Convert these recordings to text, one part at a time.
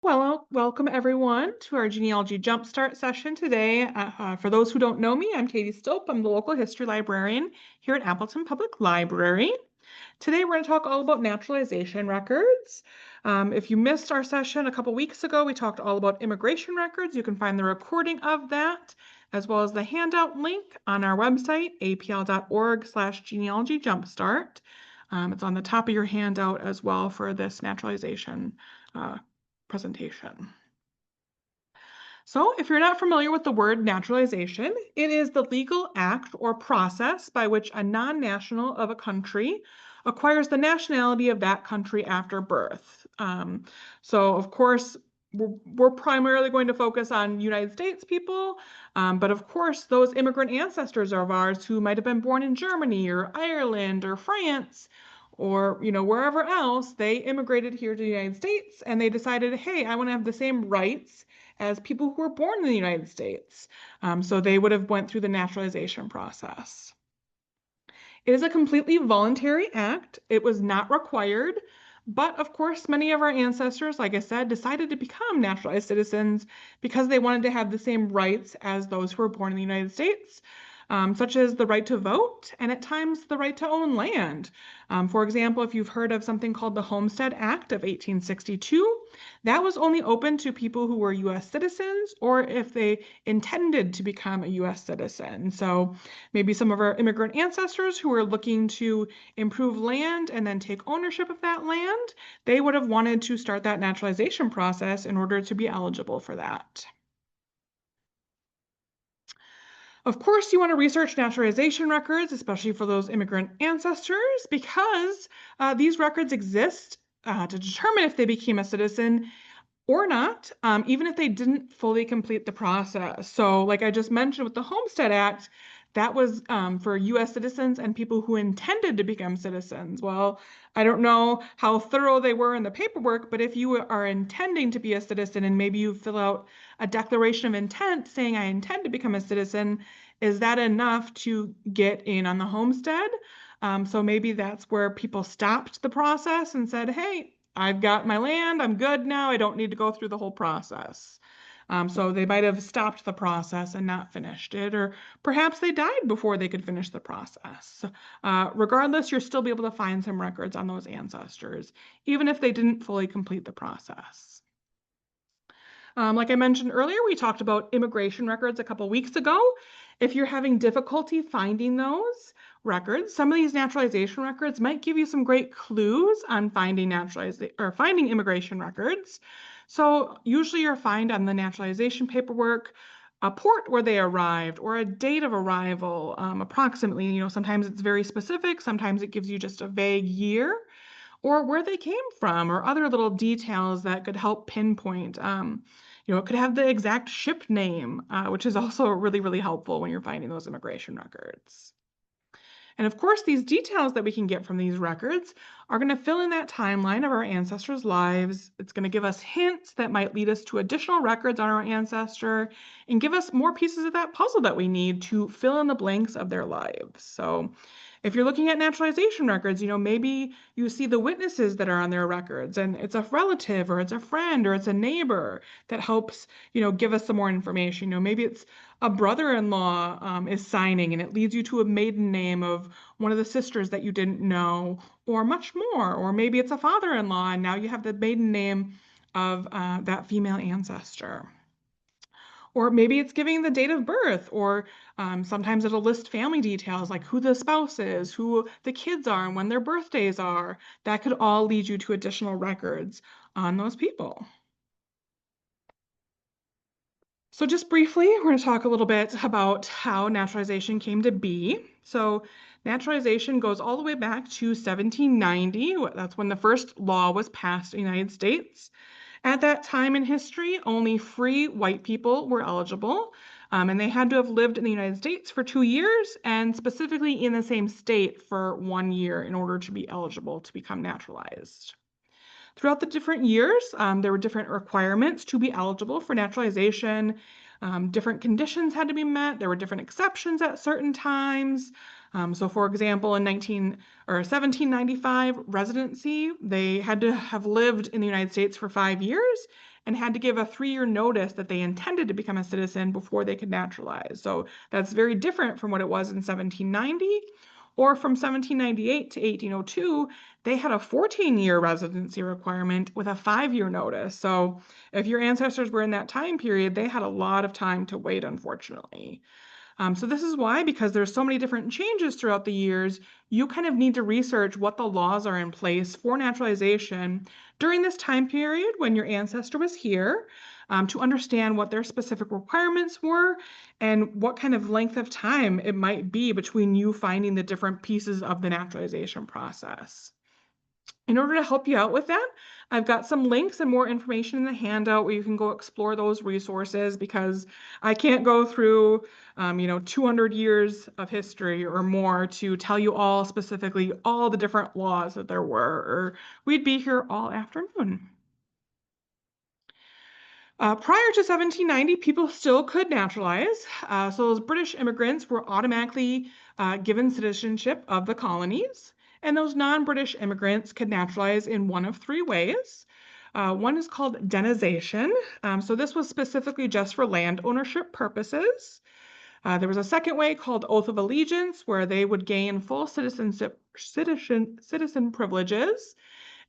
Well, welcome everyone to our genealogy jumpstart session today. For those who don't know me, I'm Katie Stope. I'm the local history librarian here at Appleton Public Library. Today, we're going to talk all about naturalization records. If you missed our session a couple weeks ago, we talked all about immigration records. You can find the recording of that, as well as the handout link on our website, apl.org/genealogy jumpstart. It's on the top of your handout as well for this naturalization uh, presentation. So if you're not familiar with the word naturalization, it is the legal act or process by which a non-national of a country acquires the nationality of that country after birth. So of course, we're primarily going to focus on United States people, but of course, those immigrant ancestors of ours who might have been born in Germany or Ireland or France or wherever else, they immigrated here to the United States and they decided, hey, I want to have the same rights as people who were born in the United States. So they would have went through the naturalization process. It is a completely voluntary act. It was not required, but of course, many of our ancestors, like I said, decided to become naturalized citizens because they wanted to have the same rights as those who were born in the United States, such as the right to vote and at times the right to own land. For example, if you've heard of something called the Homestead Act of 1862, that was only open to people who were US citizens or if they intended to become a US citizen. So maybe some of our immigrant ancestors who were looking to improve land and then take ownership of that land, they would have wanted to start that naturalization process in order to be eligible for that. Of course, you want to research naturalization records, especially for those immigrant ancestors, because these records exist to determine if they became a citizen or not, even if they didn't fully complete the process. So, like I just mentioned with the Homestead Act, that was for US citizens and people who intended to become citizens. Well, I don't know how thorough they were in the paperwork, but if you are intending to be a citizen and maybe you fill out a declaration of intent saying, I intend to become a citizen, is that enough to get in on the homestead? So maybe that's where people stopped the process and said, hey, I've got my land, I'm good now, I don't need to go through the whole process. So they might have stopped the process and not finished it, or perhaps they died before they could finish the process. Regardless, you'll still be able to find some records on those ancestors, even if they didn't fully complete the process. Like I mentioned earlier, we talked about immigration records a couple weeks ago. If you're having difficulty finding those records, some of these naturalization records might give you some great clues on finding finding immigration records. So usually you'll find on the naturalization paperwork a port where they arrived or a date of arrival, approximately. Sometimes it's very specific, sometimes it gives you just a vague year or where they came from or other little details that could help pinpoint. It could have the exact ship name, which is also really, really helpful when you're finding those immigration records. And of course, these details that we can get from these records are going to fill in that timeline of our ancestors' lives. It's going to give us hints that might lead us to additional records on our ancestor and give us more pieces of that puzzle that we need to fill in the blanks of their lives. So if you're looking at naturalization records, maybe you see the witnesses that are on their records and it's a relative or it's a friend or it's a neighbor that helps, give us some more information. Maybe it's a brother-in-law is signing and it leads you to a maiden name of one of the sisters that you didn't know or much more. Or maybe it's a father-in-law and now you have the maiden name of that female ancestor. Or maybe it's giving the date of birth, or sometimes it'll list family details like who the spouse is, who the kids are, and when their birthdays are. That could all lead you to additional records on those people. So just briefly, we're going to talk a little bit about how naturalization came to be. So naturalization goes all the way back to 1790. That's when the first law was passed in the United States. At that time in history, only free white people were eligible, and they had to have lived in the United States for 2 years and specifically in the same state for 1 year in order to be eligible to become naturalized. Throughout the different years, there were different requirements to be eligible for naturalization. Different conditions had to be met. There were different exceptions at certain times. So for example, in 1795 residency, they had to have lived in the United States for 5 years and had to give a 3-year notice that they intended to become a citizen before they could naturalize. So that's very different from what it was in 1790. Or from 1798 to 1802, they had a 14-year residency requirement with a 5-year notice. So if your ancestors were in that time period, they had a lot of time to wait, unfortunately. So this is why, because there's so many different changes throughout the years, you kind of need to research what the laws are in place for naturalization during this time period when your ancestor was here, to understand what their specific requirements were and what kind of length of time it might be between you finding the different pieces of the naturalization process. In order to help you out with that, I've got some links and more information in the handout where you can go explore those resources, because I can't go through 200 years of history or more to tell you all specifically all the different laws that there were, or we'd be here all afternoon. Prior to 1790, people still could naturalize. So those British immigrants were automatically given citizenship of the colonies. And those non-British immigrants could naturalize in one of 3 ways. One is called denization. So this was specifically just for land ownership purposes. There was a second way called oath of allegiance, where they would gain full citizen privileges.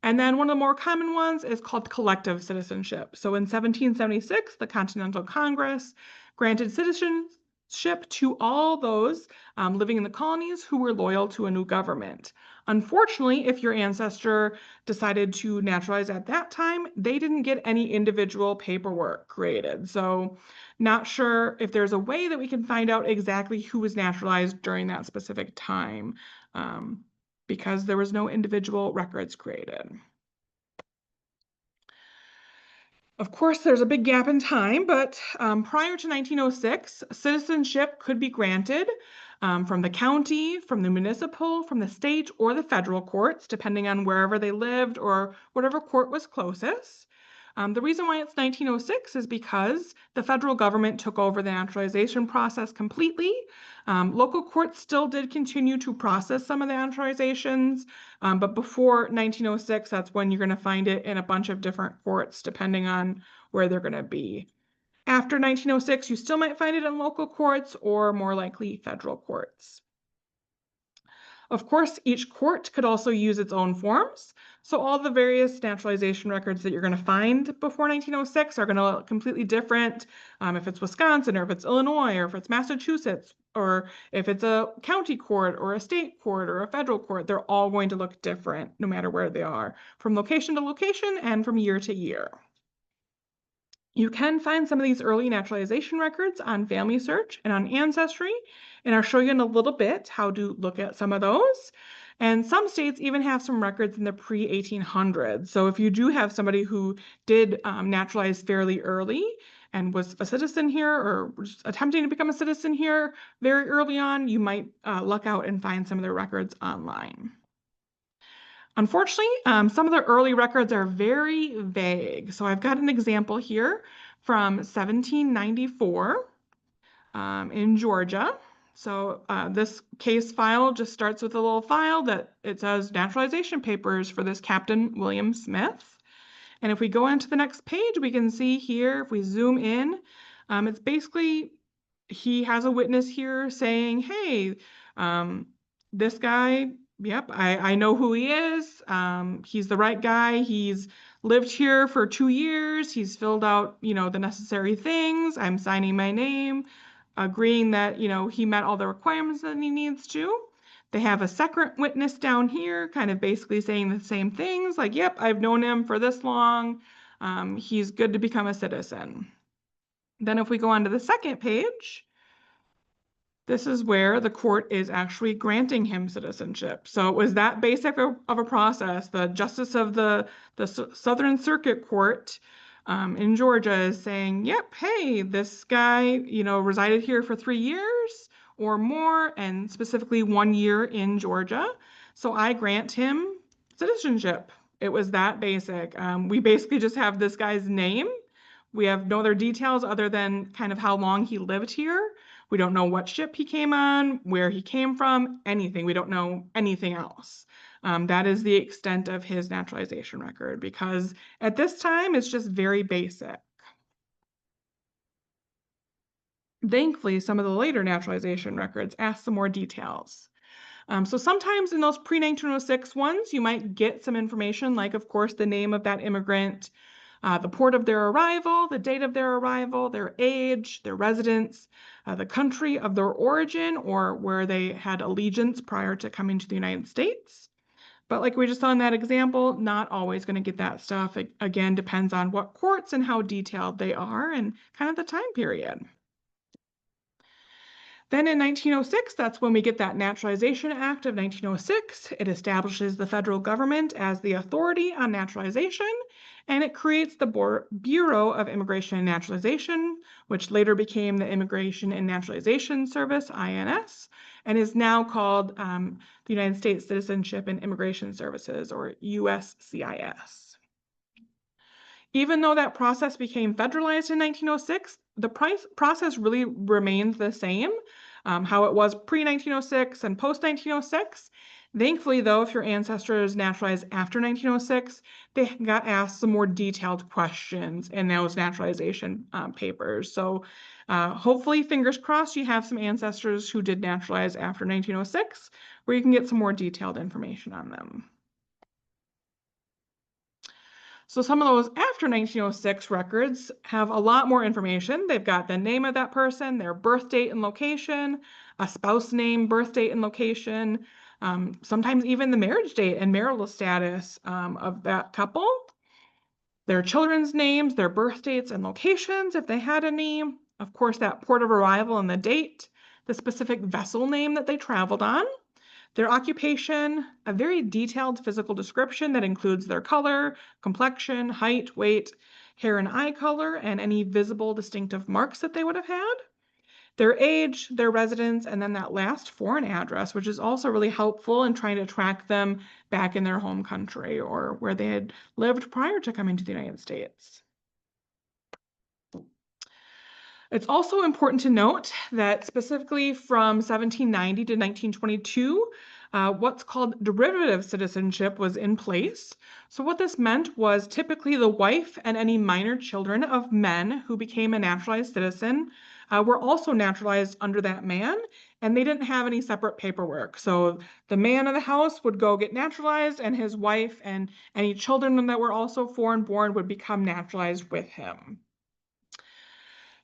And then one of the more common ones is called collective citizenship. So in 1776, the Continental Congress granted citizenship to all those living in the colonies who were loyal to a new government. Unfortunately, if your ancestor decided to naturalize at that time, they didn't get any individual paperwork created. So not sure if there's a way that we can find out exactly who was naturalized during that specific time. Because there was no individual records created. Of course, there's a big gap in time, but prior to 1906, citizenship could be granted from the county, from the municipal, from the state, or the federal courts, depending on wherever they lived or whatever court was closest. The reason why it's 1906 is because the federal government took over the naturalization process completely. Local courts still did continue to process some of the naturalizations, but before 1906, that's when you're going to find it in a bunch of different courts, depending on where they're going to be. After 1906, you still might find it in local courts or more likely federal courts. Of course, each court could also use its own forms. So all the various naturalization records that you're going to find before 1906 are going to look completely different. If it's Wisconsin, or if it's Illinois, or if it's Massachusetts, or if it's a county court or a state court or a federal court, they're all going to look different no matter where they are, from location to location and from year to year. You can find some of these early naturalization records on Family Search and on Ancestry, and I'll show you in a little bit how to look at some of those. And some states even have some records in the pre-1800s. So if you do have somebody who did naturalize fairly early and was a citizen here or was attempting to become a citizen here very early on, you might luck out and find some of their records online. Unfortunately, some of the early records are very vague. So I've got an example here from 1794 in Georgia. So this case file just starts with a little file that it says naturalization papers for this Captain William Smith. And if we go into the next page, we can see here, if we zoom in, it's basically, he has a witness here saying, hey, this guy, yep, I know who he is. He's the right guy. He's lived here for 2 years. He's filled out, the necessary things. I'm signing my name, agreeing that, he met all the requirements that he needs to. They have a second witness down here, kind of basically saying the same things, like, yep, I've known him for this long. He's good to become a citizen. Then if we go on to the second page, this is where the court is actually granting him citizenship. So it was that basic of a process. The justice of the Southern Circuit Court in Georgia is saying, yep, hey, this guy, resided here for 3 years or more, and specifically 1 year in Georgia. So I grant him citizenship. It was that basic. We basically just have this guy's name. We have no other details other than kind of how long he lived here. We don't know what ship he came on, where he came from, anything. We don't know anything else. That is the extent of his naturalization record, because at this time it's just very basic. Thankfully, some of the later naturalization records ask some more details. So sometimes in those pre-1906 ones, you might get some information, like, of course, the name of that immigrant, the port of their arrival, the date of their arrival, their age, their residence, the country of their origin, or where they had allegiance prior to coming to the United States. But like we just saw in that example, not always going to get that stuff. It, again, depends on what courts and how detailed they are and kind of the time period. Then in 1906, that's when we get that Naturalization Act of 1906. It establishes the federal government as the authority on naturalization, and it creates the Bureau of Immigration and Naturalization, which later became the Immigration and Naturalization Service, INS, and is now called the United States Citizenship and Immigration Services, or USCIS. Even though that process became federalized in 1906, the process really remains the same, how it was pre-1906 and post-1906. Thankfully, though, if your ancestors naturalized after 1906, they got asked some more detailed questions in those naturalization papers. So hopefully, fingers crossed, you have some ancestors who did naturalize after 1906, where you can get some more detailed information on them. So some of those after 1906 records have a lot more information. They've got the name of that person, their birth date and location, a spouse name, birth date and location, sometimes even the marriage date and marital status of that couple, their children's names, their birth dates and locations if they had any, of course, that port of arrival and the date, the specific vessel name that they traveled on, their occupation, a very detailed physical description that includes their color, complexion, height, weight, hair and eye color, and any visible distinctive marks that they would have had, their age, their residence, and then that last foreign address, which is also really helpful in trying to track them back in their home country or where they had lived prior to coming to the United States. It's also important to note that specifically from 1790 to 1922, what's called derivative citizenship was in place. So what this meant was typically the wife and any minor children of men who became a naturalized citizen were also naturalized under that man, and they didn't have any separate paperwork. So the man of the house would go get naturalized, and his wife and any children that were also foreign born would become naturalized with him.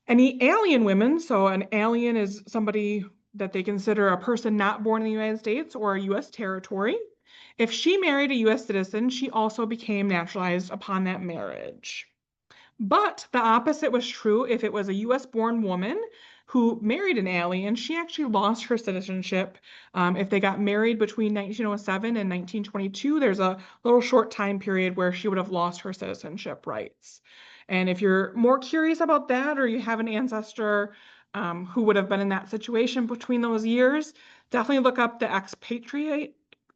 Any alien women, so an alien is somebody that they consider a person not born in the United States or a U.S. territory. If she married a U.S. citizen, she also became naturalized upon that marriage. But the opposite was true if it was a US born woman who married an alien. She actually lost her citizenship if they got married between 1907 and 1922. There's a little short time period where she would have lost her citizenship rights. And if you're more curious about that, or you have an ancestor who would have been in that situation between those years, definitely look up the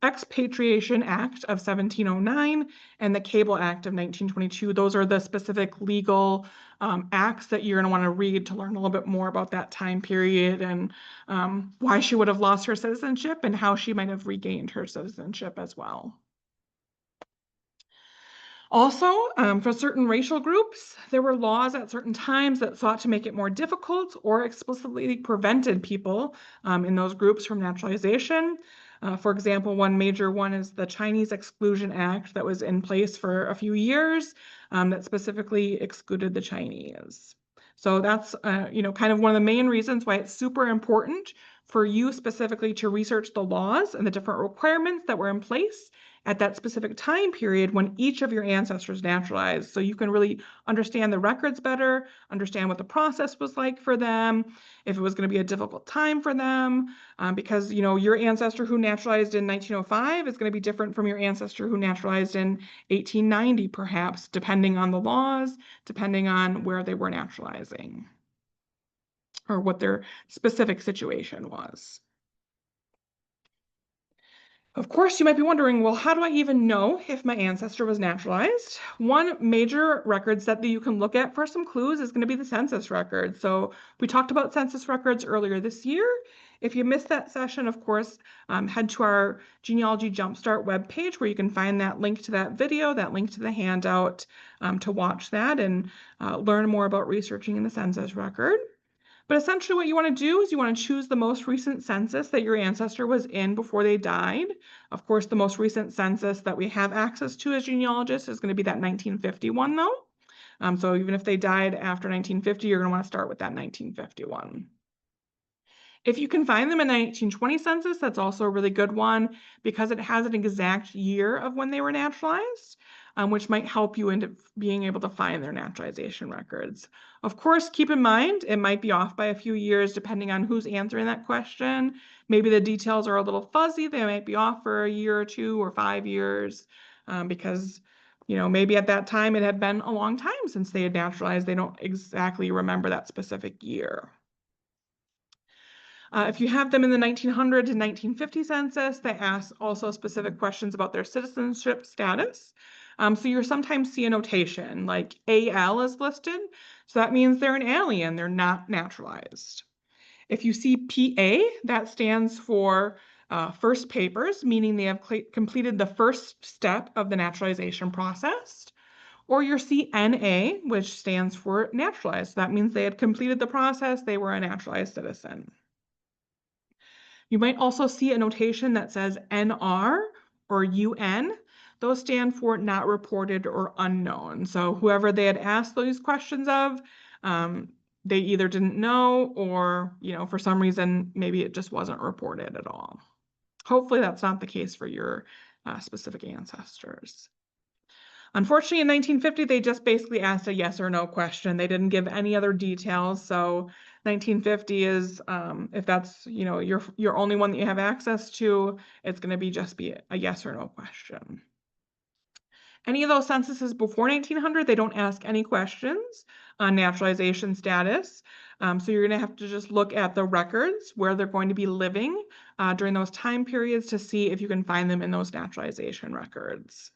Expatriation Act of 1709 and the Cable Act of 1922. Those are the specific legal acts that you're going to want to read to learn a little bit more about that time period and why she would have lost her citizenship and how she might have regained her citizenship as well. Also, for certain racial groups, there were laws at certain times that sought to make it more difficult or explicitly prevented people in those groups from naturalization. For example, one major one is the Chinese Exclusion Act that was in place for a few years that specifically excluded the Chinese. So that's kind of one of the main reasons why it's super important for you specifically to research the laws and the different requirements that were in place at that specific time period when each of your ancestors naturalized. So you can really understand the records better, understand what the process was like for them, if it was going to be a difficult time for them, because your ancestor who naturalized in 1905 is going to be different from your ancestor who naturalized in 1890, perhaps, depending on the laws, depending on where they were naturalizing or what their specific situation was. Of course, you might be wondering, well, how do I even know if my ancestor was naturalized? One major record set that you can look at for some clues is going to be the census record. So we talked about census records earlier this year, If you missed that session, of course, head to our Genealogy Jumpstart webpage where you can find that link to that video, that link to the handout to watch that and learn more about researching in the census record. But essentially what you want to do is you want to choose the most recent census that your ancestor was in before they died. Of course, the most recent census that we have access to as genealogists is going to be that 1951 though. So even if they died after 1950, you're going to want to start with that 1951. If you can find them in the 1920 census, that's also a really good one because it has an exact year of when they were naturalized, which might help you into being able to find their naturalization records. Of course, keep in mind, it might be off by a few years depending on who's answering that question. Maybe the details are a little fuzzy. They might be off for a year or 2 or 5 years because maybe at that time it had been a long time since they had naturalized. They don't exactly remember that specific year. If you have them in the 1900 to 1950 census, they ask also specific questions about their citizenship status. So you'll sometimes see a notation like AL is listed. So that means they're an alien, they're not naturalized. If you see PA, that stands for first papers, meaning they have completed the first step of the naturalization process. Or your CNA, which stands for naturalized. That means they had completed the process, they were a naturalized citizen. You might also see a notation that says NR or UN. Those stand for not reported or unknown. So whoever they had asked those questions of, they either didn't know or, for some reason, maybe it just wasn't reported at all. Hopefully that's not the case for your specific ancestors. Unfortunately, in 1950, they just basically asked a yes or no question. They didn't give any other details. So 1950 is, if that's, your only one that you have access to, it's going to just be a yes or no question. Any of those censuses before 1900, they don't ask any questions on naturalization status. So you're going to have to just look at the records where they're going to be living during those time periods to see if you can find them in those naturalization records.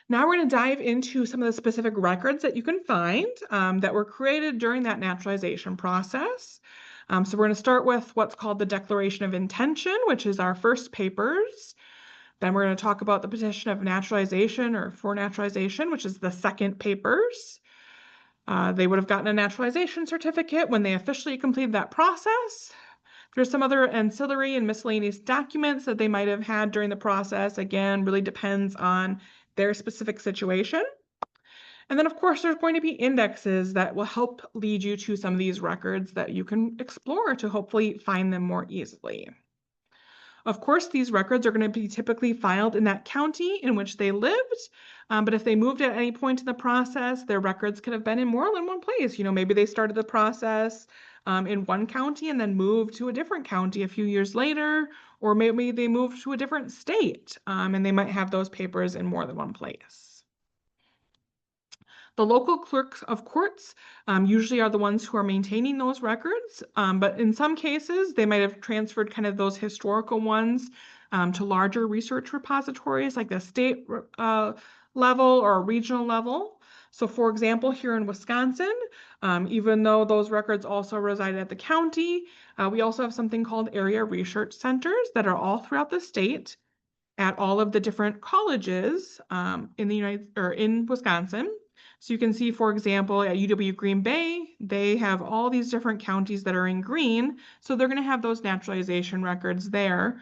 Now we're going to dive into some of the specific records that you can find that were created during that naturalization process. So we're going to start with what's called the Declaration of Intention, which is our first papers. Then we're going to talk about the Petition of Naturalization or for Naturalization, which is the second papers. They would have gotten a naturalization certificate when they officially completed that process. There's some other ancillary and miscellaneous documents that they might have had during the process. Again, really depends on their specific situation. And then, of course, there's going to be indexes that will help lead you to some of these records that you can explore to hopefully find them more easily. Of course, these records are going to be typically filed in that county in which they lived, but if they moved at any point in the process, their records could have been in more than one place. Maybe they started the process in one county and then moved to a different county a few years later, or maybe they moved to a different state and they might have those papers in more than one place. The local clerks of courts usually are the ones who are maintaining those records, but in some cases, they might have transferred kind of those historical ones to larger research repositories like the state level or regional level. So for example, here in Wisconsin, even though those records also reside at the county, we also have something called area research centers that are all throughout the state at all of the different colleges in Wisconsin. So you can see, for example, at UW Green Bay, they have all these different counties that are in green. So they're going to have those naturalization records there.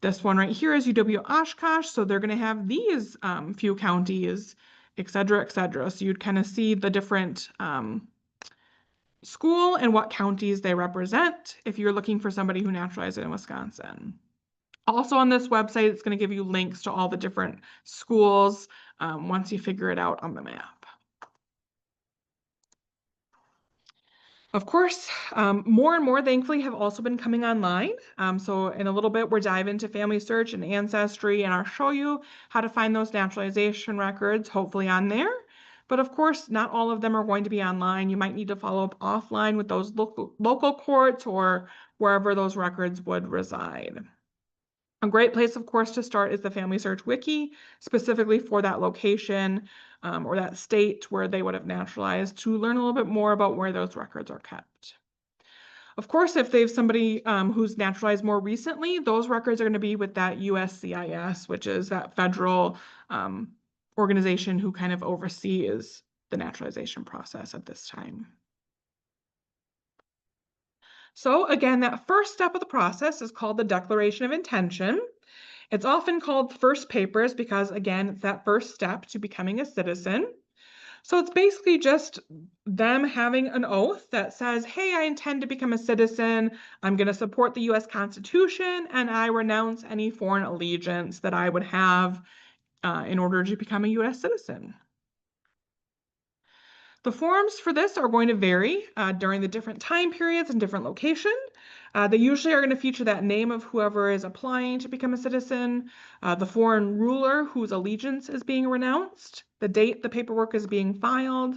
This one right here is UW Oshkosh. So they're going to have these few counties, et cetera, et cetera. So you'd kind of see the different school and what counties they represent if you're looking for somebody who naturalized in Wisconsin. Also on this website, it's going to give you links to all the different schools once you figure it out on the map. Of course, more and more, thankfully, have also been coming online. So in a little bit, we'll dive into Family Search and Ancestry, and I'll show you how to find those naturalization records, hopefully on there. But of course, not all of them are going to be online. You might need to follow up offline with those local courts or wherever those records would reside. A great place, of course, to start is the Family Search Wiki, specifically for that location or that state where they would have naturalized, to learn a little bit more about where those records are kept. Of course, if they have somebody who's naturalized more recently, those records are going to be with that USCIS, which is that federal organization who kind of oversees the naturalization process at this time. So again, that first step of the process is called the Declaration of Intention. It's often called first papers because, again, it's that first step to becoming a citizen. So it's basically just them having an oath that says, hey, I intend to become a citizen. I'm going to support the US Constitution, and I renounce any foreign allegiance that I would have in order to become a US citizen. The forms for this are going to vary during the different time periods and different locations. They usually are going to feature that name of whoever is applying to become a citizen, the foreign ruler whose allegiance is being renounced, the date the paperwork is being filed.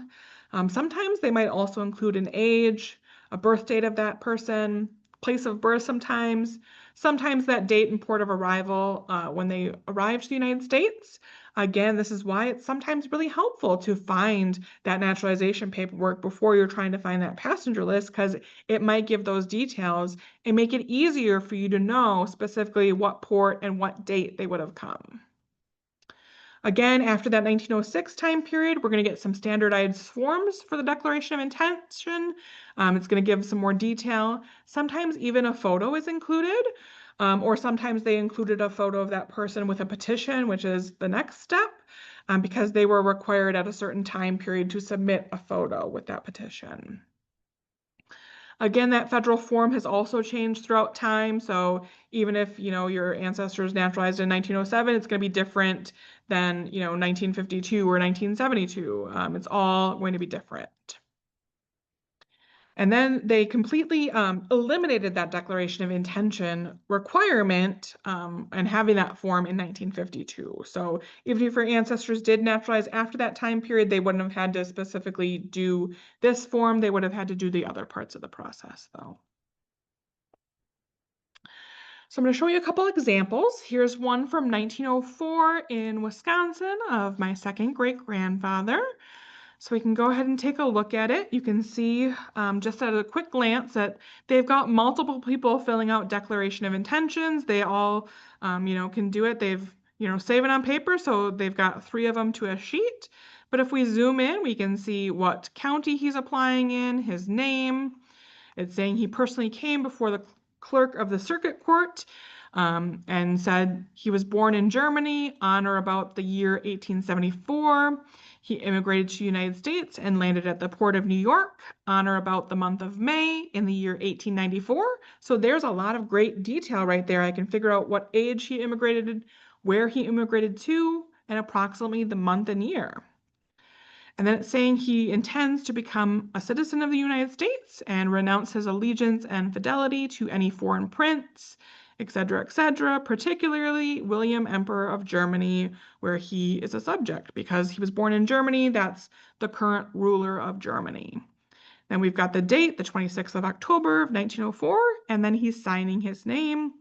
Sometimes they might also include an age, a birth date of that person, place of birth sometimes that date and port of arrival when they arrived to the United States. Again, this is why it's sometimes really helpful to find that naturalization paperwork before you're trying to find that passenger list, because it might give those details and make it easier for you to know specifically what port and what date they would have come. Again, after that 1906 time period, we're going to get some standardized forms for the Declaration of Intention. It's going to give some more detail. Sometimes even a photo is included, or sometimes they included a photo of that person with a petition, which is the next step, because they were required at a certain time period to submit a photo with that petition. Again, that federal form has also changed throughout time. So even if, your ancestors naturalized in 1907, it's going to be different than, 1952 or 1972. It's all going to be different. And then they completely eliminated that Declaration of Intention requirement and having that form in 1952. So even if your ancestors did naturalize after that time period, they wouldn't have had to specifically do this form. They would have had to do the other parts of the process, though. So I'm going to show you a couple examples. Here's one from 1904 in Wisconsin of my second great-grandfather. So we can go ahead and take a look at it. You can see just at a quick glance that they've got multiple people filling out Declaration of Intentions. They all, can do it. They've, save it on paper, so they've got 3 of them to a sheet. But if we zoom in, we can see what county he's applying in, his name. It's saying he personally came before the clerk of the circuit court and said he was born in Germany on or about the year 1874. He immigrated to the United States and landed at the port of New York on or about the month of May in the year 1894. So there's a lot of great detail right there. I can figure out what age he immigrated, where he immigrated to, and approximately the month and year. And then it's saying he intends to become a citizen of the United States and renounce his allegiance and fidelity to any foreign prince, etc., particularly William, Emperor of Germany, where he is a subject. Because he was born in Germany, that's the current ruler of Germany. Then we've got the date, the 26th of October of 1904, and then he's signing his name.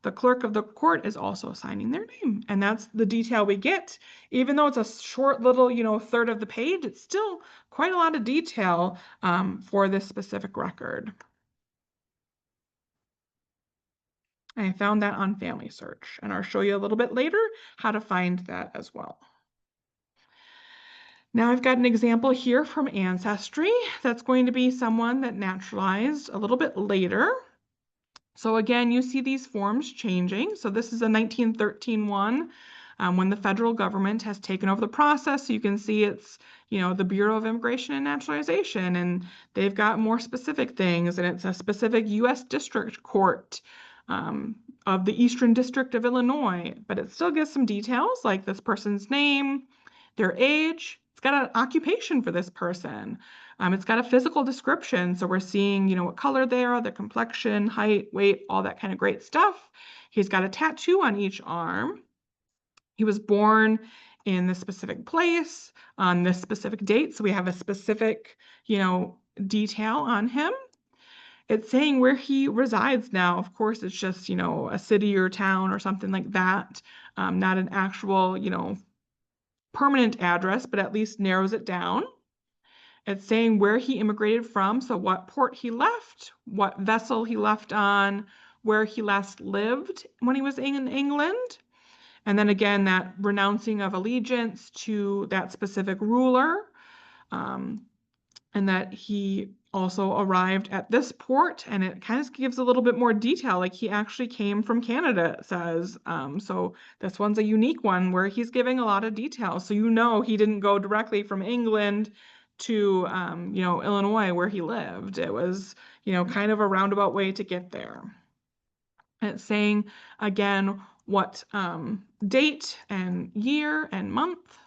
The clerk of the court is also signing their name, and that's the detail we get. Even though it's a short little, third of the page, it's still quite a lot of detail for this specific record. I found that on Family Search, and I'll show you a little bit later how to find that as well. Now I've got an example here from Ancestry that's going to be someone that naturalized a little bit later. So again, you see these forms changing. So this is a 1913 one when the federal government has taken over the process. So you can see it's, the Bureau of Immigration and Naturalization, and they've got more specific things, and it's a specific U.S. District Court of the Eastern District of Illinois, but it still gives some details like this person's name, their age. It's got an occupation for this person. It's got a physical description, so we're seeing, what color they are, the complexion, height, weight, all that kind of great stuff. He's got a tattoo on each arm. He was born in this specific place on this specific date, so we have a specific, detail on him. It's saying where he resides now. Of course, it's just, a city or town or something like that, not an actual, permanent address, but at least narrows it down. It's saying where he immigrated from, so what port he left, what vessel he left on, where he last lived when he was in England. And then again, that renouncing of allegiance to that specific ruler. Um, and that he also arrived at this port, and it kind of gives a little bit more detail, like he actually came from Canada, it says. So this one's a unique one where he's giving a lot of detail, so he didn't go directly from England to Illinois where he lived. It was kind of a roundabout way to get there. And it's saying again what date and year and month.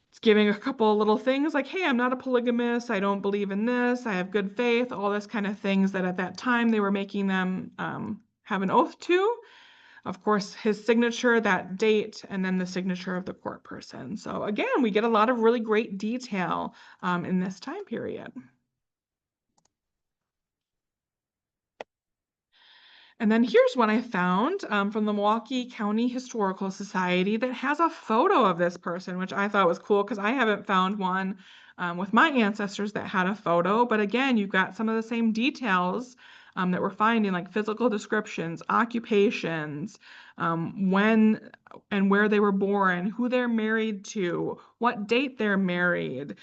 It's giving a couple little things like, hey, I'm not a polygamist. I don't believe in this. I have good faith, all this kind of things that at that time they were making them have an oath to. Of course, his signature, that date, and then the signature of the court person. So again, we get a lot of really great detail in this time period. And then here's one I found from the Milwaukee County Historical Society that has a photo of this person, which I thought was cool because I haven't found one with my ancestors that had a photo. But again, you've got some of the same details that we're finding, like physical descriptions, occupations, when and where they were born, who they're married to, what date they're married,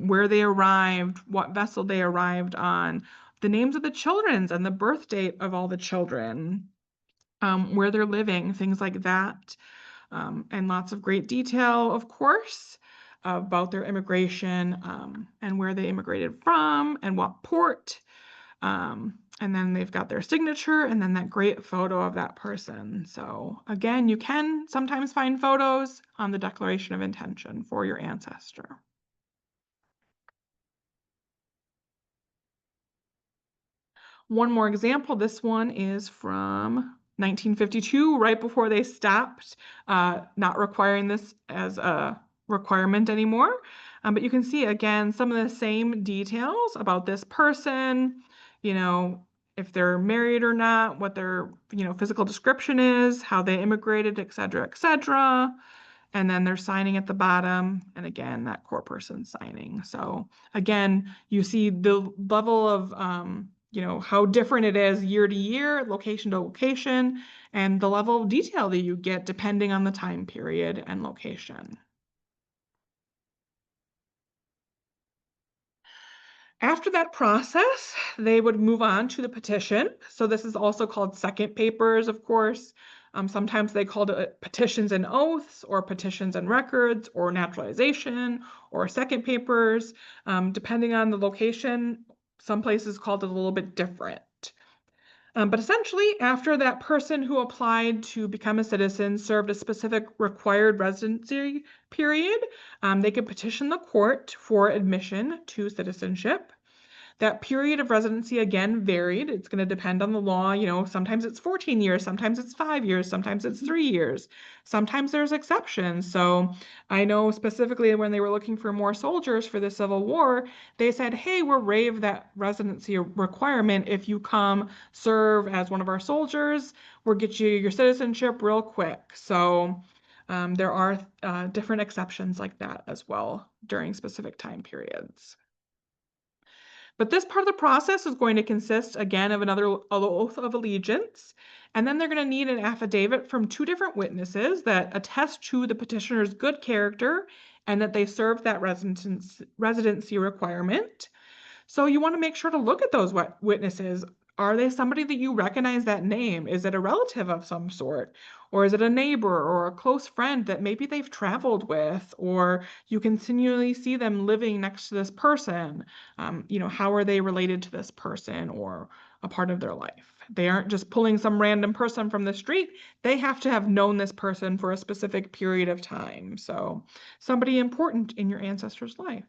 where they arrived, what vessel they arrived on, the names of the children and the birth date of all the children, where they're living, things like that. And lots of great detail, of course, about their immigration and where they immigrated from and what port. And then they've got their signature and then that great photo of that person. So again, you can sometimes find photos on the Declaration of Intention for your ancestor. One more example, this one is from 1952, right before they stopped not requiring this as a requirement anymore. But you can see, again, some of the same details about this person, if they're married or not, what their, physical description is, how they immigrated, et cetera, et cetera. And then they're signing at the bottom. And again, that core person signing. So again, you see the level of, how different it is year to year, location to location, and the level of detail that you get depending on the time period and location. After that process, they would move on to the petition. So this is also called second papers, of course. Sometimes they called it petitions and oaths or petitions and records or naturalization or second papers. Depending on the location, some places called it a little bit different. But essentially, after that person who applied to become a citizen served a specific required residency period, they could petition the court for admission to citizenship. That period of residency again varied. It's going to depend on the law. Sometimes it's 14 years, sometimes it's 5 years, sometimes it's 3 years. Sometimes there's exceptions. So I know specifically when they were looking for more soldiers for the Civil War, they said, hey, we'll waive that residency requirement if you come serve as one of our soldiers. We'll get you your citizenship real quick. So there are different exceptions like that as well during specific time periods. But this part of the process is going to consist, again, of another oath of allegiance. And then they're going to need an affidavit from 2 different witnesses that attest to the petitioner's good character and that they served that residency requirement. So you want to make sure to look at those witnesses. Are they somebody that you recognize that name? Is it a relative of some sort? Or is it a neighbor or a close friend that maybe they've traveled with, or you continually see them living next to this person? How are they related to this person or a part of their life? They aren't just pulling some random person from the street. They have to have known this person for a specific period of time. So somebody important in your ancestor's life.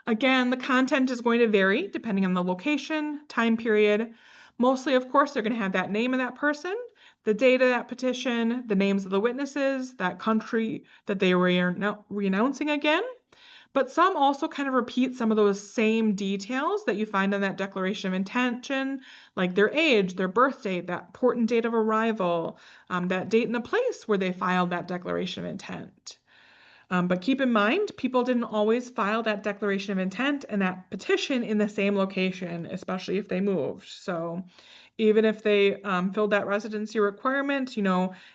Again, the content is going to vary depending on the location, time period. Mostly, of course, they're going to have that name of that person, the date of that petition, the names of the witnesses, that country that they were renouncing again. But some also kind of repeat some of those same details that you find on that declaration of intention, like their age, their birth date, that important date of arrival, that date and the place where they filed that declaration of intent. But keep in mind, people didn't always file that declaration of intent and that petition in the same location, especially if they moved. So even if they filled that residency requirement,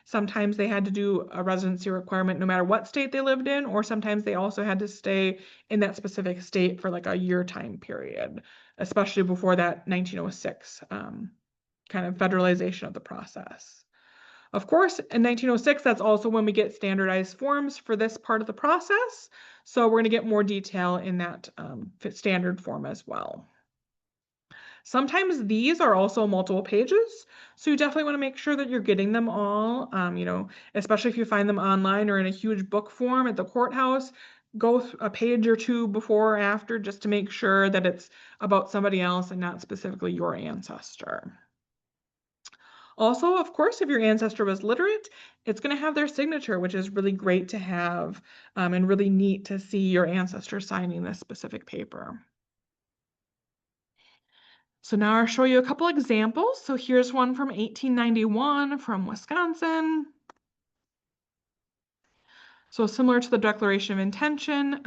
sometimes they had to do a residency requirement no matter what state they lived in, or sometimes they also had to stay in that specific state for like a year time period, especially before that 1906 kind of federalization of the process. Of course, in 1906, that's also when we get standardized forms for this part of the process. So we're going to get more detail in that standard form as well. Sometimes these are also multiple pages, so you definitely want to make sure that you're getting them all, especially if you find them online or in a huge book form at the courthouse. Go a page or two before or after just to make sure that it's about somebody else and not specifically your ancestor. Also, of course, if your ancestor was literate, it's going to have their signature, which is really great to have and really neat to see your ancestor signing this specific paper. So now I'll show you a couple examples. So here's one from 1891 from Wisconsin. So similar to the Declaration of Intention,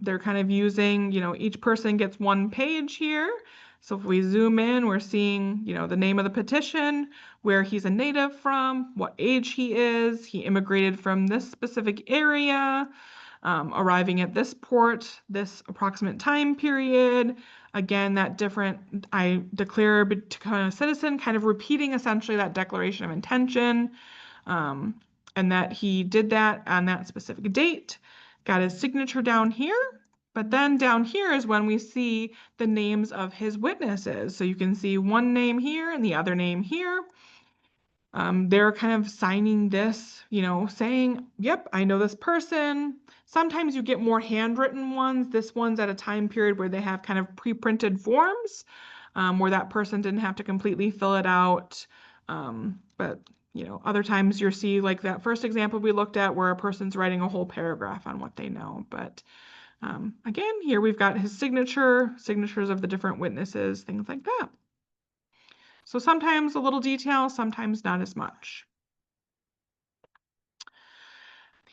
they're kind of using, each person gets one page here. So if we zoom in, we're seeing, the name of the petition, where he's a native from, what age he is. He immigrated from this specific area, arriving at this port, this approximate time period. Again, that different, I declare to become a citizen, kind of repeating essentially that Declaration of Intention. And that he did that on that specific date, got his signature down here. But then down here is when we see the names of his witnesses. So you can see one name here and the other name here. They're kind of signing this, saying, yep, I know this person. Sometimes you get more handwritten ones. This one's at a time period where they have kind of pre-printed forms where that person didn't have to completely fill it out. But other times you'll see like that first example we looked at where a person's writing a whole paragraph on what they know. But again, here we've got his signatures of the different witnesses, things like that. So sometimes a little detail, sometimes not as much.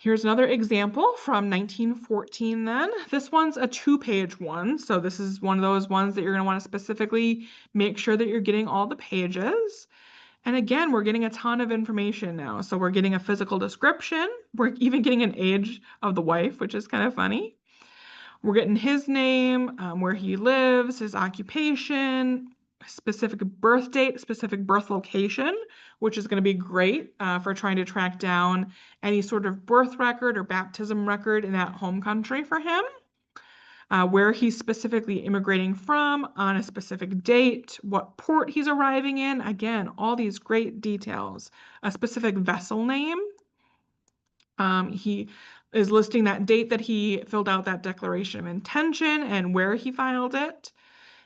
Here's another example from 1914 then. This one's a 2-page one. So this is one of those ones that you're going to want to specifically make sure that you're getting all the pages. And again, we're getting a ton of information now. So we're getting a physical description. We're even getting an age of the wife, which is kind of funny. We're getting his name, where he lives, his occupation, specific birth date, specific birth location, which is going to be great for trying to track down any sort of birth record or baptism record in that home country for him. Where he's specifically immigrating from on a specific date, what port he's arriving in. Again, all these great details. A specific vessel name. He is listing that date that he filled out that declaration of intention and where he filed it.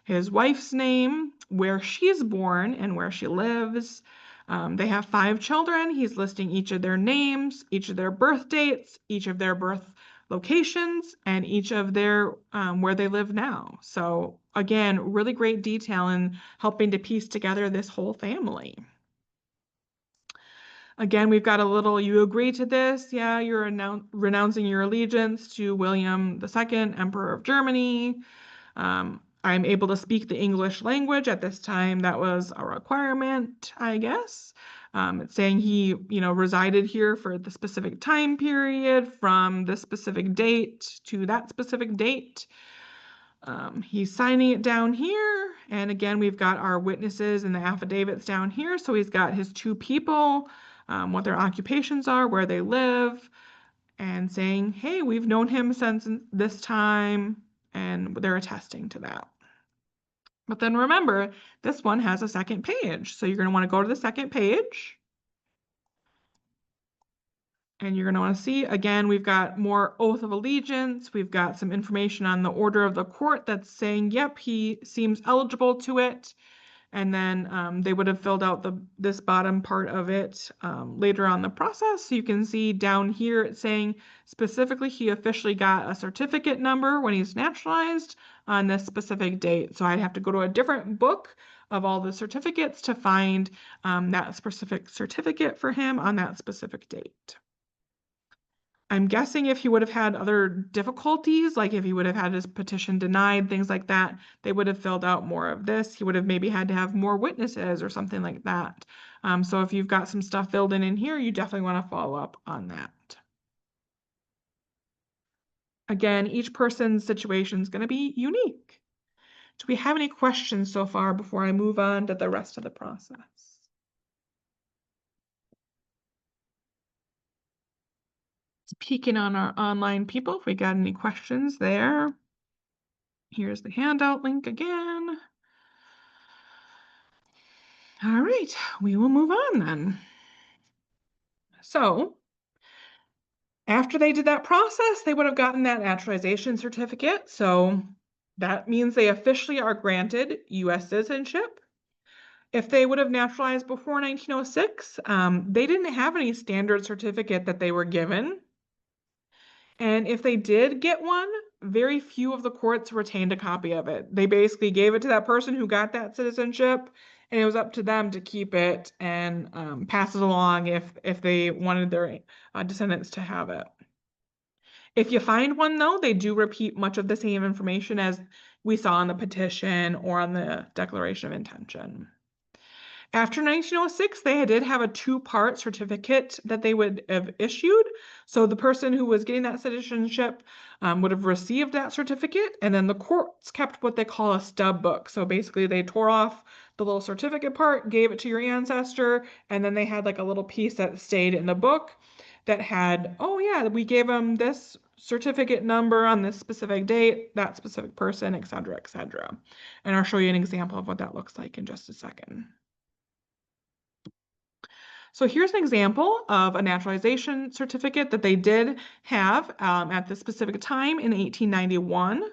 His wife's name, where she's born and where she lives. They have 5 children. He's listing each of their names, each of their birth dates, each of their birth locations, and each of their where they live now. So again, really great detail in helping to piece together this whole family. Again, we've got a little, you agree to this, yeah, you're renouncing your allegiance to William II, Emperor of Germany. I'm able to speak the English language. At this time, that was a requirement, I guess. It's saying he, resided here for the specific time period from this specific date to that specific date. He's signing it down here. And again, we've got our witnesses and the affidavits down here. So he's got his 2 people, what their occupations are, where they live, and saying, hey, we've known him since this time, and they're attesting to that. But then remember, this one has a second page. So you're going to want to go to the second page. And you're going to want to see, again, we've got more oath of allegiance. We've got some information on the order of the court that's saying, yep, he seems eligible to it. And then they would have filled out this bottom part of it later on the process. So you can see down here it's saying specifically he officially got a certificate number when he's naturalized on this specific date. So I'd have to go to a different book of all the certificates to find that specific certificate for him on that specific date. I'm guessing if he would have had other difficulties, like if he would have had his petition denied, things like that, they would have filled out more of this. He would have maybe had to have more witnesses or something like that. So if you've got some stuff filled in here, you definitely want to follow up on that. Again, each person's situation is going to be unique. Do we have any questions so far before I move on to the rest of the process? Peeking on our online people, if we got any questions there. Here's the handout link again. All right, we will move on then. So after they did that process, they would have gotten that naturalization certificate. So that means they officially are granted U.S. citizenship. If they would have naturalized before 1906, they didn't have any standard certificate that they were given. And if they did get one, very few of the courts retained a copy of it. They basically gave it to that person who got that citizenship, and it was up to them to keep it and pass it along if they wanted their descendants to have it. If you find one, though, they do repeat much of the same information as we saw on the petition or on the Declaration of Intention. After 1906, they did have a two-part certificate that they would have issued. So the person who was getting that citizenship would have received that certificate, and then the courts kept what they call a stub book. So basically they tore off the little certificate part, gave it to your ancestor, and then they had like a little piece that stayed in the book that had, oh yeah, we gave them this certificate number on this specific date, that specific person, et cetera, et cetera. And I'll show you an example of what that looks like in just a second. So here's an example of a naturalization certificate that they did have at this specific time in 1891. I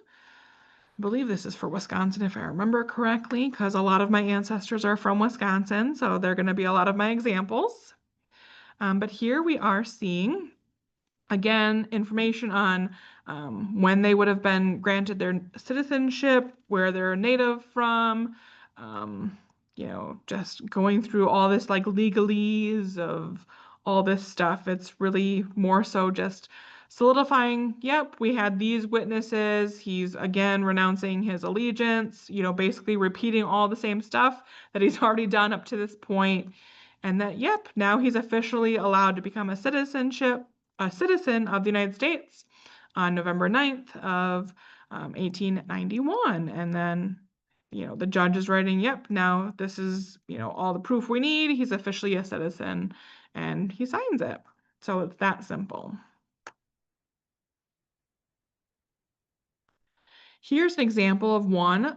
believe this is for Wisconsin, if I remember correctly, because a lot of my ancestors are from Wisconsin, so they're going to be a lot of my examples. But here we are seeing, again, information on when they would have been granted their citizenship, where they're native from, you know, just going through all this like legalese of all this stuff. It's really more so just solidifying, yep, we had these witnesses. He's again renouncing his allegiance, you know, basically repeating all the same stuff that he's already done up to this point. And that, yep, now he's officially allowed to become a citizen of the United States on November 9th of 1891. And then, you know, the judge is writing, yep, now this is, you know, all the proof we need. He's officially a citizen, and he signs it. So it's that simple. Here's an example of one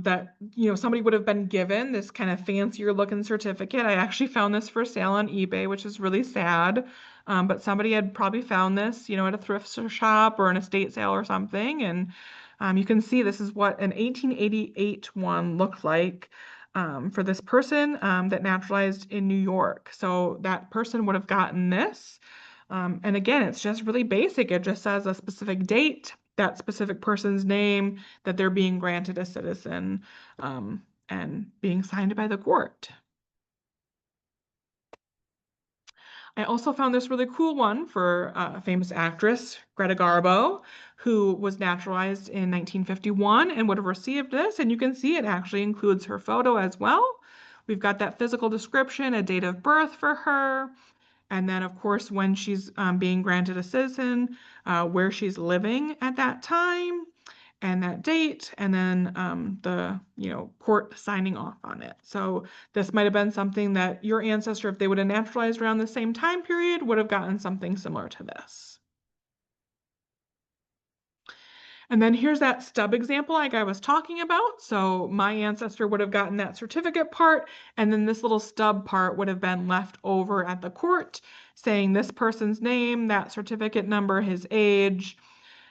that, you know, somebody would have been given this kind of fancier looking certificate. I actually found this for sale on eBay, which is really sad. But somebody had probably found this, you know, at a thrift shop or an estate sale or something. And you can see this is what an 1888 one looked like for this person that naturalized in New York. So that person would have gotten this. And again, it's just really basic. It just says a specific date, that specific person's name, that they're being granted a citizen, and being signed by the court. I also found this really cool one for a famous actress, Greta Garbo, who was naturalized in 1951 and would have received this. And you can see it actually includes her photo as well. We've got that physical description, a date of birth for her, and then, of course, when she's being granted a citizen, where she's living at that time and that date, and then the, you know, court signing off on it. So this might have been something that your ancestor, if they would have naturalized around the same time period, would have gotten something similar to this. And then here's that stub example like I was talking about. So my ancestor would have gotten that certificate part, and then this little stub part would have been left over at the court saying this person's name, that certificate number, his age.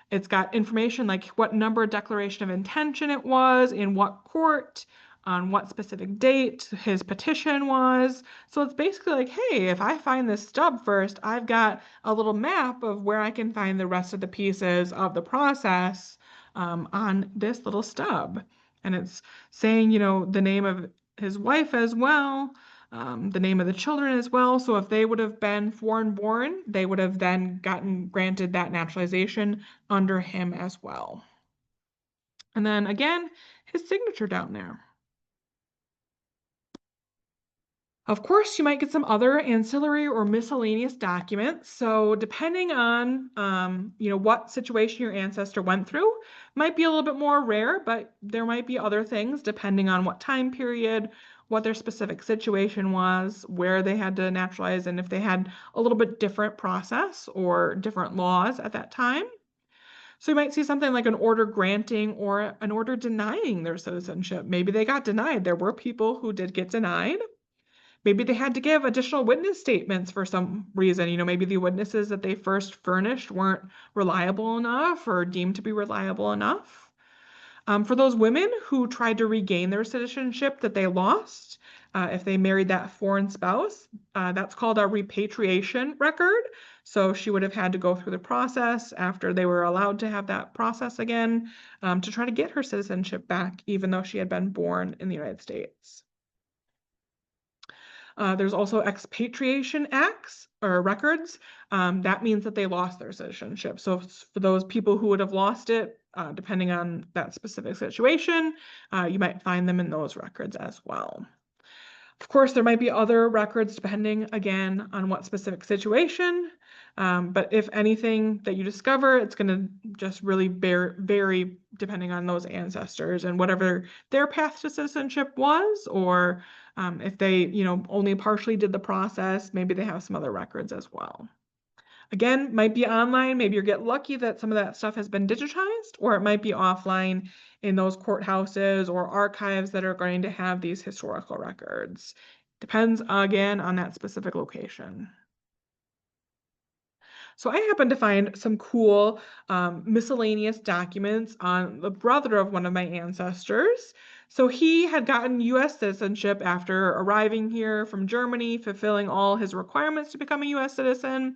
It's got information like what number declaration of intention it was, in what court, on what specific date his petition was. So it's basically like, hey, if I find this stub first, I've got a little map of where I can find the rest of the pieces of the process on this little stub. And it's saying, the name of his wife as well, the name of the children as well. So if they would have been foreign born, they would have then gotten granted that naturalization under him as well. And then again, his signature down there. Of course, you might get some other ancillary or miscellaneous documents. So depending on, what situation your ancestor went through, might be a little bit more rare, but there might be other things depending on what time period, what their specific situation was, where they had to naturalize, and if they had a little bit different process or different laws at that time. So you might see something like an order granting or an order denying their citizenship. Maybe they got denied. There were people who did get denied. Maybe they had to give additional witness statements for some reason. Maybe the witnesses that they first furnished weren't reliable enough or deemed to be reliable enough. For those women who tried to regain their citizenship that they lost, if they married that foreign spouse, that's called a repatriation record. So she would have had to go through the process after they were allowed to have that process again to try to get her citizenship back, even though she had been born in the United States. There's also expatriation acts or records. That means that they lost their citizenship. So for those people who would have lost it, depending on that specific situation, you might find them in those records as well. Of course, there might be other records depending, again, on what specific situation. But if anything that you discover, it's going to just really vary depending on those ancestors and whatever their path to citizenship was, or if they, only partially did the process, maybe they have some other records as well. Again, might be online. Maybe you get lucky that some of that stuff has been digitized, or it might be offline in those courthouses or archives that are going to have these historical records. Depends, again, on that specific location. So I happened to find some cool miscellaneous documents on the brother of one of my ancestors. So he had gotten US citizenship after arriving here from Germany, fulfilling all his requirements to become a US citizen.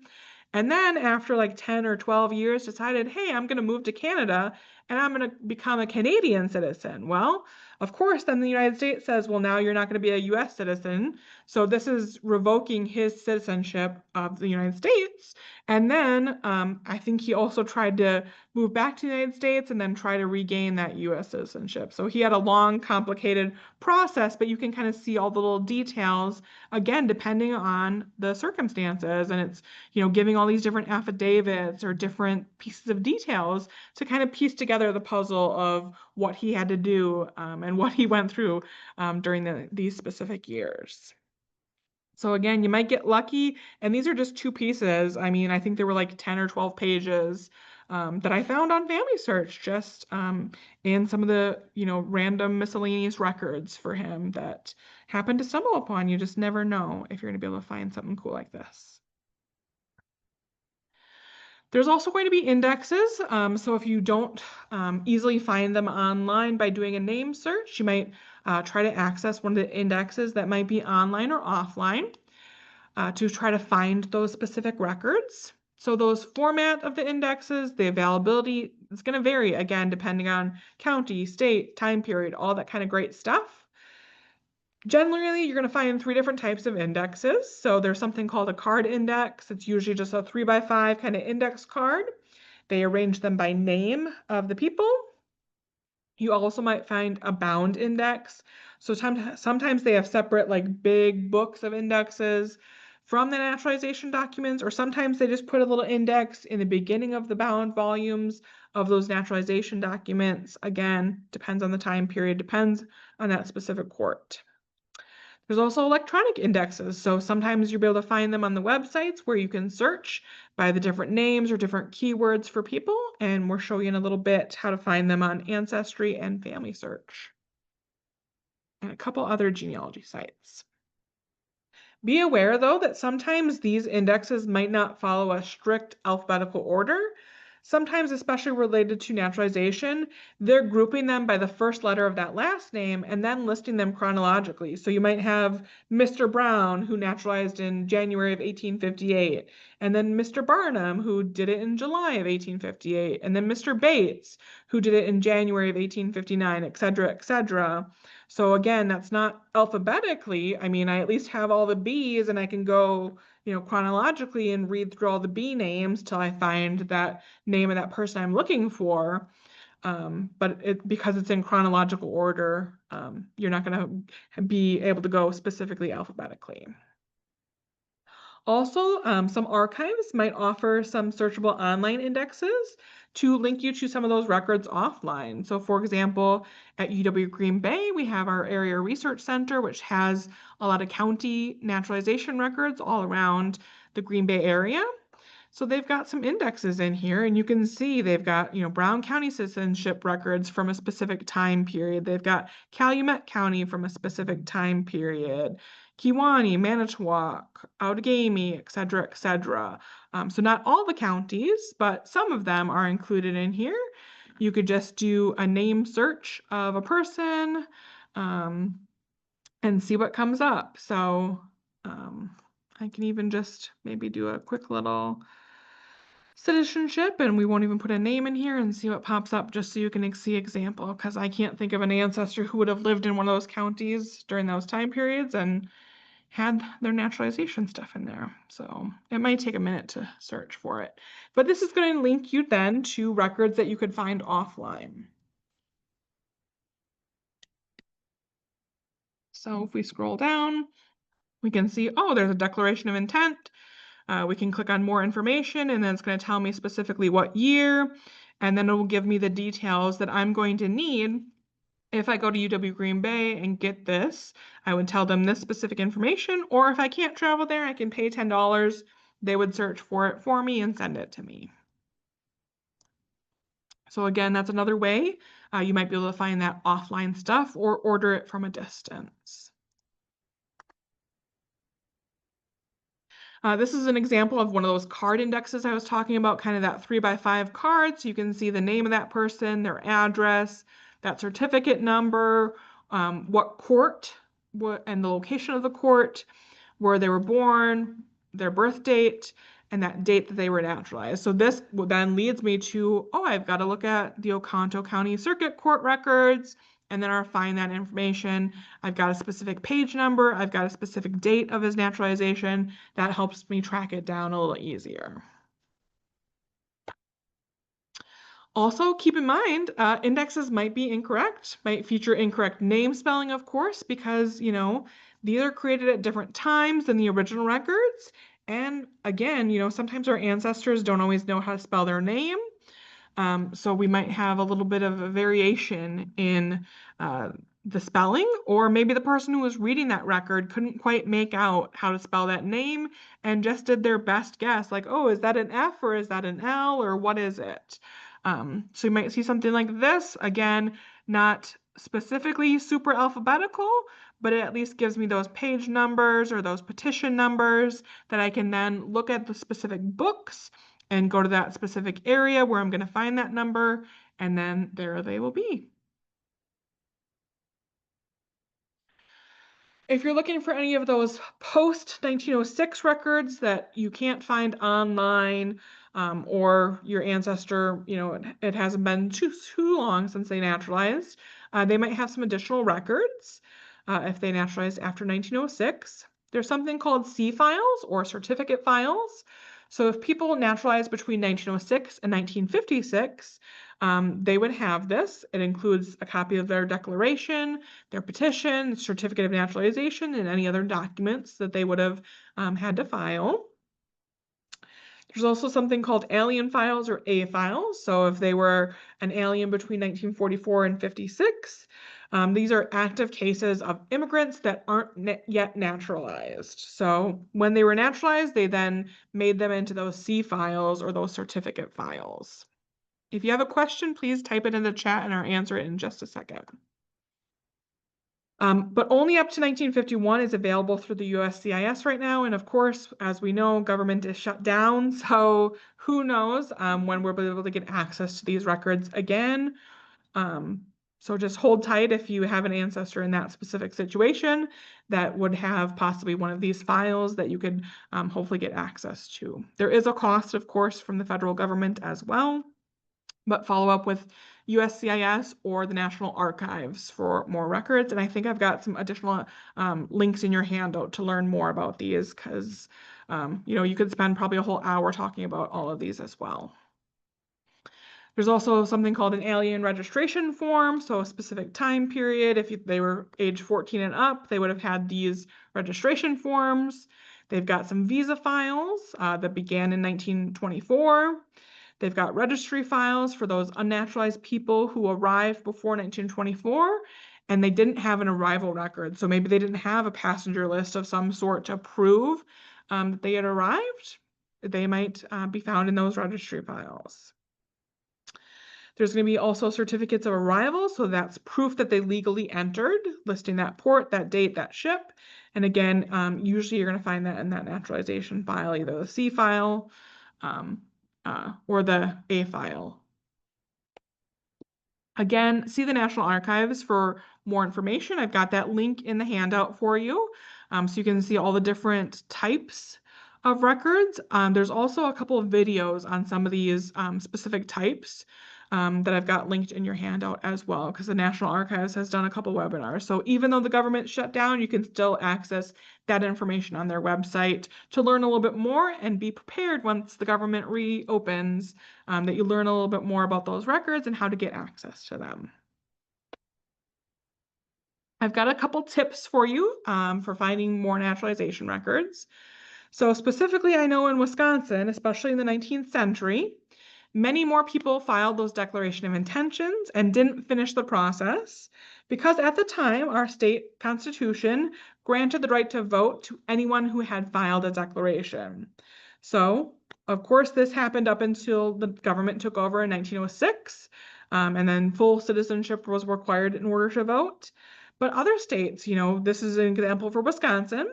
And then after like 10 or 12 years, decided, hey, I'm going to move to Canada and I'm going to become a Canadian citizen. Well, of course, then the United States says, well, now you're not going to be a US citizen. So this is revoking his citizenship of the United States. And then I think he also tried to move back to the United States and then try to regain that US citizenship. So he had a long, complicated process, but you can kind of see all the little details, again, depending on the circumstances. And it's, giving all these different affidavits or different pieces of details to kind of piece together the puzzle of what he had to do and what he went through during these specific years. So again, you might get lucky, and these are just two pieces. I mean, I think there were like 10 or 12 pages that I found on Family Search, just in some of the, random miscellaneous records for him that happened to stumble upon. You just never know if you're going to be able to find something cool like this. There's also going to be indexes. So if you don't easily find them online by doing a name search, you might try to access one of the indexes that might be online or offline to try to find those specific records. So those format of the indexes, the availability is going to vary, again, depending on county, state, time period, all that kind of great stuff. Generally, you're going to find 3 different types of indexes. So there's something called a card index. It's usually just a 3x5 kind of index card. They arrange them by name of the people. You also might find a bound index. So sometimes they have separate like big books of indexes from the naturalization documents, or sometimes they just put a little index in the beginning of the bound volumes of those naturalization documents. Again, depends on the time period, depends on that specific court. There's also electronic indexes. So sometimes you'll be able to find them on the websites where you can search by the different names or different keywords for people. And we'll show you in a little bit how to find them on Ancestry and Family Search and a couple other genealogy sites. Be aware, though, that sometimes these indexes might not follow a strict alphabetical order. Sometimes, especially related to naturalization, they're grouping them by the first letter of that last name and then listing them chronologically. So you might have Mr. Brown, who naturalized in January of 1858, and then Mr. Barnum, who did it in July of 1858, and then Mr. Bates, who did it in January of 1859, et cetera, et cetera. So again, that's not alphabetically. I mean, I at least have all the B's and I can go, chronologically and read through all the B names till I find that name of that person I'm looking for. But because it's in chronological order, you're not going to be able to go specifically alphabetically. Also, some archives might offer some searchable online indexes to link you to some of those records offline. So for example, at UW Green Bay, we have our Area Research Center, which has a lot of county naturalization records all around the Green Bay area. So they've got some indexes in here, and you can see they've got, Brown County citizenship records from a specific time period. They've got Calumet County from a specific time period, Kewaunee, Manitowoc, Outagamie, et cetera, et cetera. So not all the counties, but some of them are included in here. You could just do a name search of a person and see what comes up. So I can even just maybe do a quick little citizenship, and we won't even put a name in here and see what pops up, just so you can see example, because I can't think of an ancestor who would have lived in one of those counties during those time periods and had their naturalization stuff in there. So it might take a minute to search for it. But this is going to link you then to records that you could find offline. So if we scroll down, we can see, oh, there's a declaration of intent. We can click on more information, and then it's going to tell me specifically what year, and then it will give me the details that I'm going to need. If I go to UW Green Bay and get this, I would tell them this specific information, or if I can't travel there, I can pay $10. They would search for it for me and send it to me. So again, that's another way you might be able to find that offline stuff or order it from a distance. This is an example of one of those card indexes I was talking about, kind of that 3x5 card. So you can see the name of that person, their address, that certificate number, what court, and the location of the court, where they were born, their birth date, and that date that they were naturalized. So this then leads me to, oh, I've got to look at the Oconto County Circuit Court records, and then I'll find that information. I've got a specific page number, I've got a specific date of his naturalization. That helps me track it down a little easier. Also, keep in mind, indexes might be incorrect, might feature incorrect name spelling, of course, because, these are created at different times than the original records. And again, sometimes our ancestors don't always know how to spell their name. So we might have a little bit of a variation in the spelling, or maybe the person who was reading that record couldn't quite make out how to spell that name and just did their best guess, like, oh, is that an F or is that an L or what is it? So you might see something like this. Again, not specifically super alphabetical, but it at least gives me those page numbers or those petition numbers that I can then look at the specific books and go to that specific area where I'm going to find that number, and then there they will be. If you're looking for any of those post-1906 records that you can't find online, or your ancestor, it hasn't been too long since they naturalized, they might have some additional records if they naturalized after 1906. There's something called C files or certificate files. So if people naturalized between 1906 and 1956, they would have this. It includes a copy of their declaration, their petition, certificate of naturalization, and any other documents that they would have had to file. There's also something called alien files or A files. So if they were an alien between 1944 and 56, these are active cases of immigrants that aren't yet naturalized. So when they were naturalized, they then made them into those C files or those certificate files. If you have a question, please type it in the chat and I'll answer it in just a second. But only up to 1951 is available through the USCIS right now. And of course, as we know, government is shut down. So who knows when we'll be able to get access to these records again. Um, so just hold tight if you have an ancestor in that specific situation that would have possibly one of these files that you could hopefully get access to. There is a cost, of course, from the federal government as well, but follow up with USCIS or the National Archives for more records. And I think I've got some additional links in your handout to learn more about these because you could spend probably a whole hour talking about all of these as well. There's also something called an alien registration form, so a specific time period. If they were age 14 and up, they would have had these registration forms. They've got some visa files that began in 1924. They've got registry files for those unnaturalized people who arrived before 1924 and they didn't have an arrival record. So maybe they didn't have a passenger list of some sort to prove that they had arrived. They might be found in those registry files. There's going to be also certificates of arrival. So that's proof that they legally entered, listing that port, that date, that ship. And again, usually you're going to find that in that naturalization file, either the C file or the A file. Again, see the National Archives for more information. I've got that link in the handout for you. So you can see all the different types of records. There's also a couple of videos on some of these specific types that I've got linked in your handout as well, because the National Archives has done a couple webinars. So even though the government shut down, you can still access that information on their website to learn a little bit more and be prepared once the government reopens, that you learn a little bit more about those records and how to get access to them. I've got a couple tips for you for finding more naturalization records. So specifically, I know in Wisconsin, especially in the 19th century, many more people filed those declaration of intentions and didn't finish the process because at the time, our state constitution granted the right to vote to anyone who had filed a declaration. So, of course, this happened up until the government took over in 1906, and then full citizenship was required in order to vote. But other states, this is an example for Wisconsin,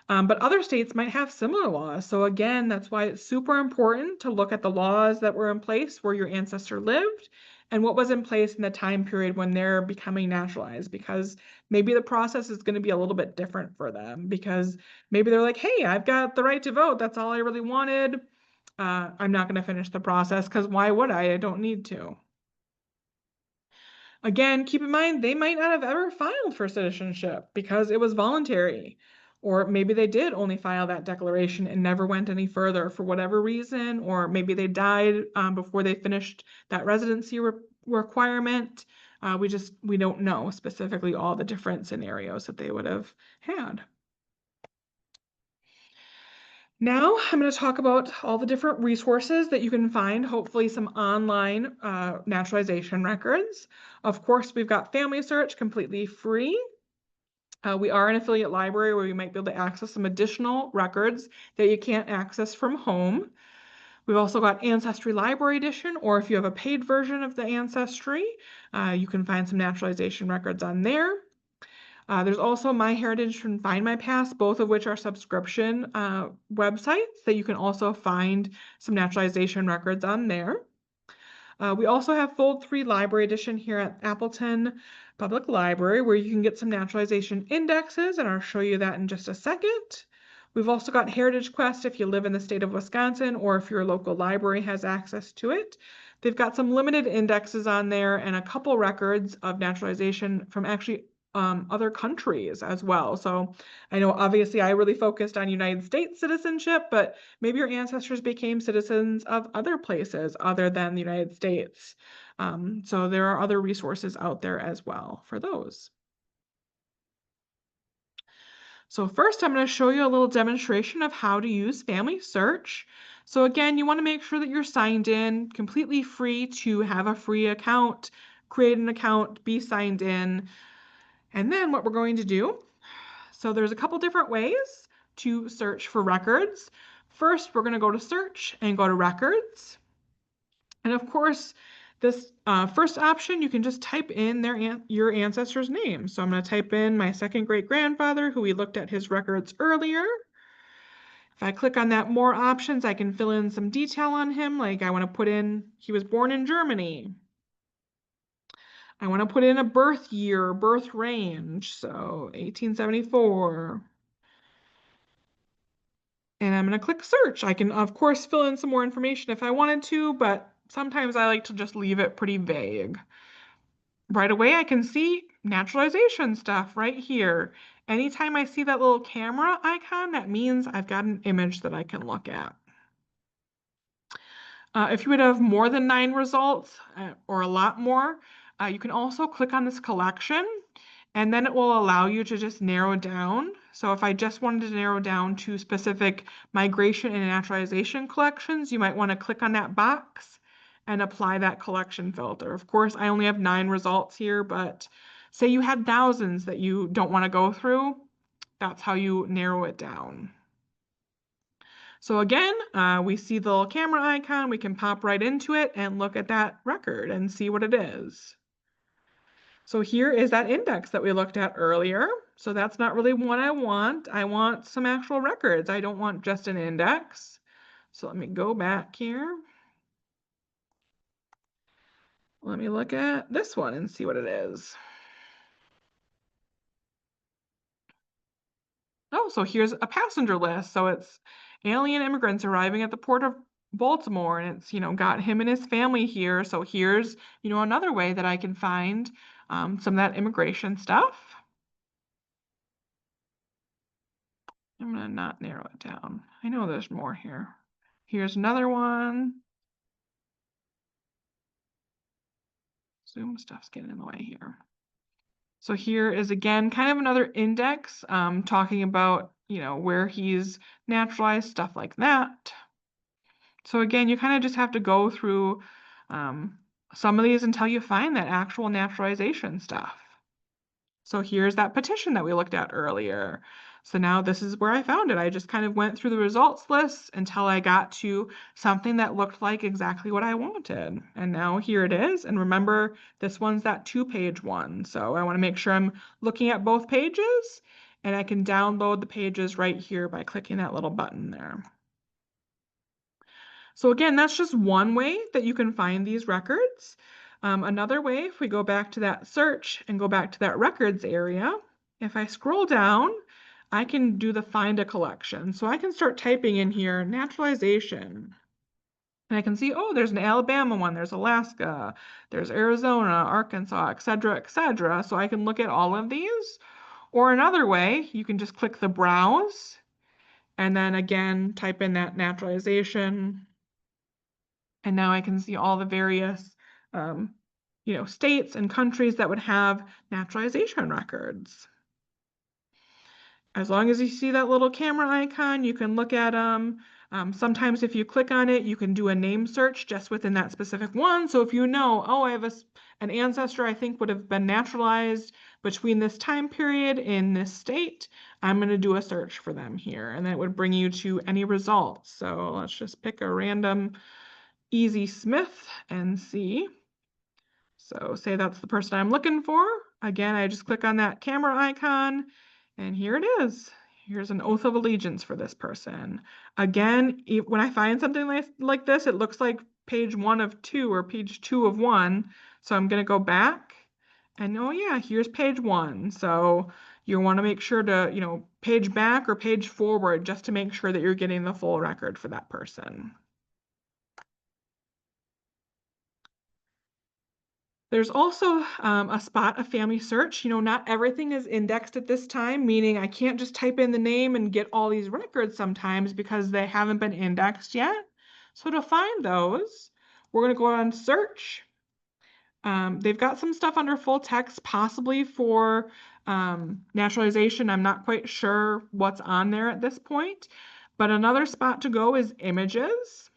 but other states might have similar laws. So again, that's why it's super important to look at the laws that were in place where your ancestor lived and what was in place in the time period when they're becoming naturalized, because maybe the process is going to be a little bit different for them because maybe they're like, hey, I've got the right to vote. That's all I really wanted. I'm not going to finish the process because why would I? I don't need to. Again, keep in mind, they might not have ever filed for citizenship because it was voluntary. Or maybe they did only file that declaration and never went any further for whatever reason, or maybe they died before they finished that residency requirement. We don't know specifically all the different scenarios that they would have had. Now I'm going to talk about all the different resources that you can find, hopefully some online naturalization records. Of course, we've got Family Search completely free. We are an affiliate library where you might be able to access some additional records that you can't access from home. We've also got Ancestry Library Edition, or if you have a paid version of the Ancestry, you can find some naturalization records on there. There's also MyHeritage and Find My Past, both of which are subscription websites that you can also find some naturalization records on there. We also have Fold 3 Library Edition here at Appleton Public Library, where you can get some naturalization indexes, and I'll show you that in just a second. We've also got Heritage Quest if you live in the state of Wisconsin or if your local library has access to it. They've got some limited indexes on there and a couple records of naturalization from actually other countries as well. So I know obviously I really focused on United States citizenship, but maybe your ancestors became citizens of other places other than the United States. So there are other resources out there as well for those. So first I'm going to show you a little demonstration of how to use Family Search. So again, you want to make sure that you're signed in, completely free to have a free account, create an account, be signed in. And then what we're going to do, so there's a couple different ways to search for records. First, we're going to go to search and go to records. And of course, This first option, you can just type in your ancestor's name. So I'm going to type in my second great grandfather, who we looked at his records earlier. If I click on that more options, I can fill in some detail on him. Like I want to put in, he was born in Germany. I want to put in a birth year, birth range. So 1874. And I'm going to click search. I can, of course, fill in some more information if I wanted to, but sometimes I like to just leave it pretty vague. Right away, I can see naturalization stuff right here. Anytime I see that little camera icon, that means I've got an image that I can look at. If you would have more than 9 results or a lot more, you can also click on this collection, and then it will allow you to just narrow down. So if I just wanted to narrow down to specific migration and naturalization collections, you might want to click on that box and apply that collection filter. Of course, I only have 9 results here, but say you had thousands that you don't want to go through, that's how you narrow it down. So again, we see the little camera icon, we can pop right into it and look at that record and see what it is. So here is that index that we looked at earlier. So that's not really what I want. I want some actual records. I don't want just an index. So let me go back here. Let me look at this one and see what it is. Oh, so here's a passenger list. So it's alien immigrants arriving at the port of Baltimore, and it's, got him and his family here. So here's, another way that I can find some of that immigration stuff. I'm gonna not narrow it down. I know there's more here. Here's another one. Zoom stuff's getting in the way here. So here is again kind of another index talking about, where he's naturalized, stuff like that. So again, you kind of just have to go through some of these until you find that actual naturalization stuff. So here's that petition that we looked at earlier. So now this is where I found it. I just kind of went through the results list until I got to something that looked like exactly what I wanted. And now here it is. And remember, this one's that 2-page one. So I want to make sure I'm looking at both pages, and I can download the pages right here by clicking that little button there. So again, that's just one way that you can find these records. Another way, if we go back to that search and go back to that records area, if I scroll down, I can do the find a collection. So I can start typing in here, naturalization. And I can see, oh, there's an Alabama one, there's Alaska, there's Arizona, Arkansas, et cetera, et cetera. So I can look at all of these. Or another way, you can just click the browse and then again, type in that naturalization. And now I can see all the various, states and countries that would have naturalization records. As long as you see that little camera icon, you can look at them. Sometimes if you click on it, you can do a name search just within that specific one. So if you know, oh, I have an ancestor I think would have been naturalized between this time period in this state, I'm going to do a search for them here. And that would bring you to any results. So let's just pick a random Easy Smith and see. So say that's the person I'm looking for. Again, I just click on that camera icon and here it is. Here's an oath of allegiance for this person. Again, when I find something like this, it looks like page 1 of 2 or page 2 of 1. So I'm going to go back and oh yeah, here's page 1. So you want to make sure to, page back or page forward just to make sure that you're getting the full record for that person. There's also a spot of family search. Not everything is indexed at this time, meaning I can't just type in the name and get all these records sometimes because they haven't been indexed yet. So to find those, we're going to go on search. They've got some stuff under full text, possibly for naturalization. I'm not quite sure what's on there at this point, but another spot to go is images.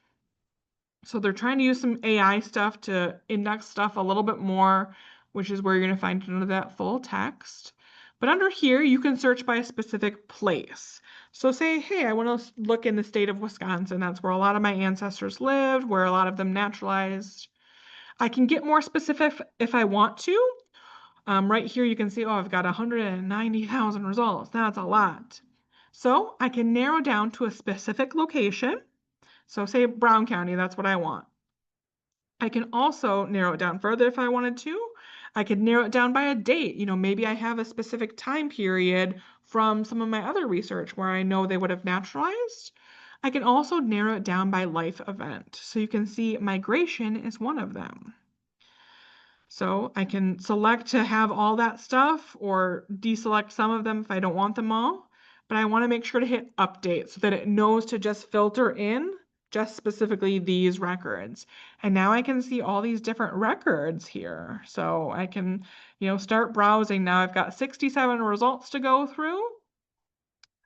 So they're trying to use some AI stuff to index stuff a little bit more, which is where you're going to find none of that full text. But under here, you can search by a specific place. So say, hey, I want to look in the state of Wisconsin. That's where a lot of my ancestors lived, where a lot of them naturalized. I can get more specific if I want to. Right here, you can see, oh, I've got 190,000 results. That's a lot. So I can narrow down to a specific location. So say Brown County, that's what I want. I can also narrow it down further if I wanted to. I could narrow it down by a date. Maybe I have a specific time period from some of my other research where I know they would have naturalized. I can also narrow it down by life event. So you can see migration is one of them. So I can select to have all that stuff or deselect some of them if I don't want them all. But I want to make sure to hit update so that it knows to just filter in just specifically these records. And now I can see all these different records here. So I can, start browsing. Now I've got 67 results to go through.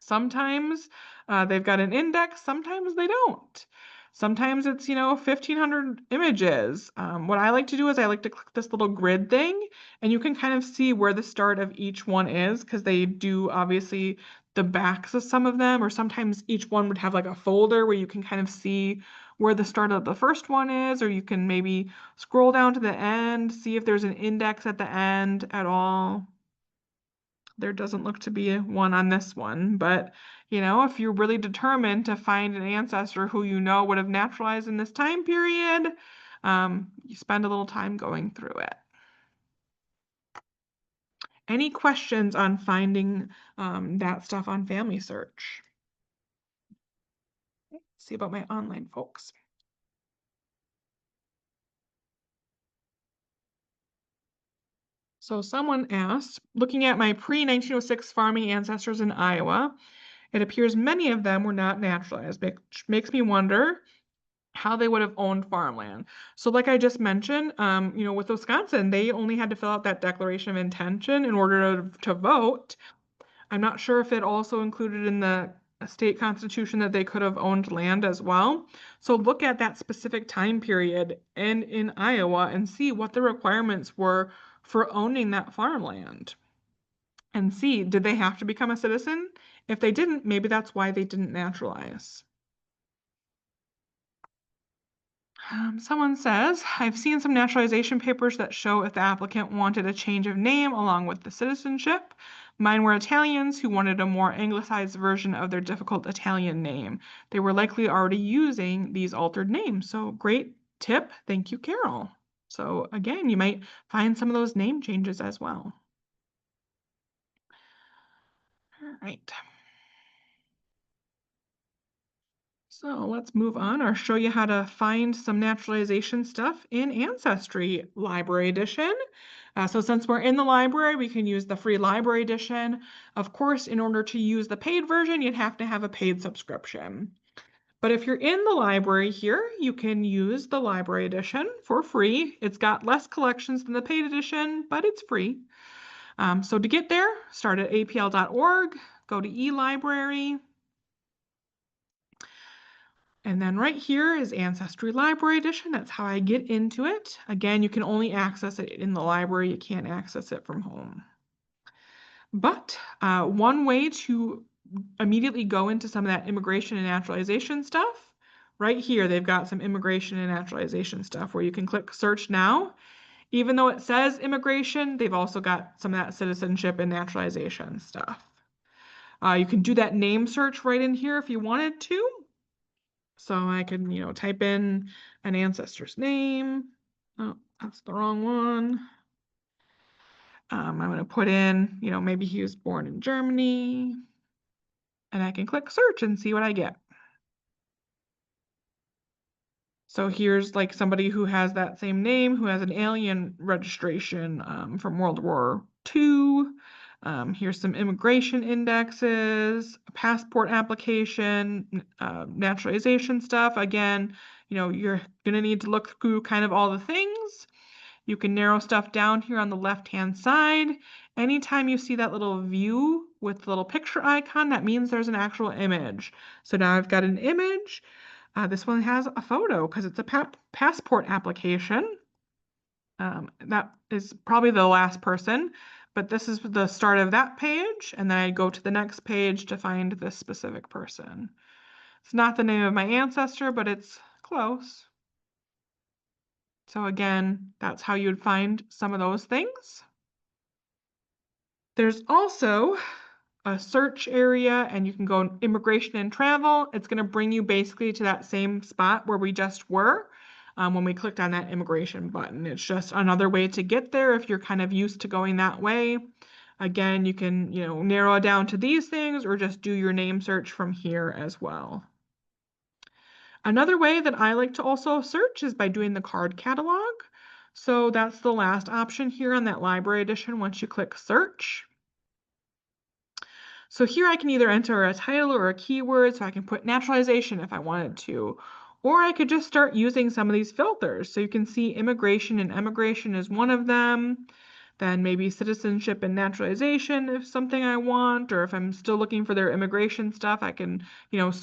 Sometimes they've got an index, sometimes they don't. Sometimes it's, 1,500 images. What I like to do is I like to click this little grid thing, and you can kind of see where the start of each one is, because they do obviously the backs of some of them, or sometimes each one would have like a folder where you can kind of see where the start of the first one is, or you can maybe scroll down to the end, see if there's an index at the end at all. There doesn't look to be one on this one, but if you're really determined to find an ancestor who would have naturalized in this time period, you spend a little time going through it. Any questions on finding that stuff on Family Search? Let's see about my online folks. So someone asked, looking at my pre-1906 farming ancestors in Iowa, it appears many of them were not naturalized, which makes me wonder how they would have owned farmland. So like I just mentioned, with Wisconsin, they only had to fill out that declaration of intention in order to vote. I'm not sure if it also included in the state constitution that they could have owned land as well. So look at that specific time period and in Iowa and see what the requirements were for owning that farmland. And see, did they have to become a citizen? If they didn't, maybe that's why they didn't naturalize. Someone says, I've seen some naturalization papers that show if the applicant wanted a change of name along with the citizenship. Mine were Italians who wanted a more anglicized version of their difficult Italian name. They were likely already using these altered names. So great tip. Thank you, Carol. So again, you might find some of those name changes as well. All right. So let's move on or show you how to find some naturalization stuff in Ancestry Library Edition. So since we're in the library, we can use the free library edition. Of course, in order to use the paid version, you'd have to have a paid subscription. But if you're in the library here, you can use the library edition for free. It's got less collections than the paid edition, but it's free. So to get there, start at apl.org, go to eLibrary, and then right here is Ancestry Library Edition. That's how I get into it. Again, you can only access it in the library. You can't access it from home. But one way to immediately go into some of that immigration and naturalization stuff, right here, they've got some immigration and naturalization stuff where you can click search now. Even though it says immigration, they've also got some of that citizenship and naturalization stuff. You can do that name search right in here if you wanted to. So I can, type in an ancestor's name. Oh, that's the wrong one. I'm going to put in, maybe he was born in Germany. And I can click search and see what I get. So here's like somebody who has that same name, who has an alien registration from World War II. Here's some immigration indexes, passport application, naturalization stuff. Again, you're going to need to look through kind of all the things. You can narrow stuff down here on the left-hand side. Anytime you see that little view with the little picture icon, that means there's an actual image. So now I've got an image. This one has a photo because it's a passport application. That is probably the last person, but this is the start of that page, and then I go to the next page to find this specific person. It's not the name of my ancestor, but it's close. So again, that's how you'd find some of those things. There's also a search area, and you can go immigration and travel. It's going to bring you basically to that same spot where we just were when we clicked on that immigration button. It's just another way to get there if you're kind of used to going that way. Again, you can, narrow it down to these things or just do your name search from here as well. Another way that I like to also search is by doing the card catalog. So that's the last option here on that library edition once you click search. So here I can either enter a title or a keyword, so I can put naturalization if I wanted to, or I could just start using some of these filters. So you can see immigration and emigration is one of them, then maybe citizenship and naturalization if something I want, or if I'm still looking for their immigration stuff, I can,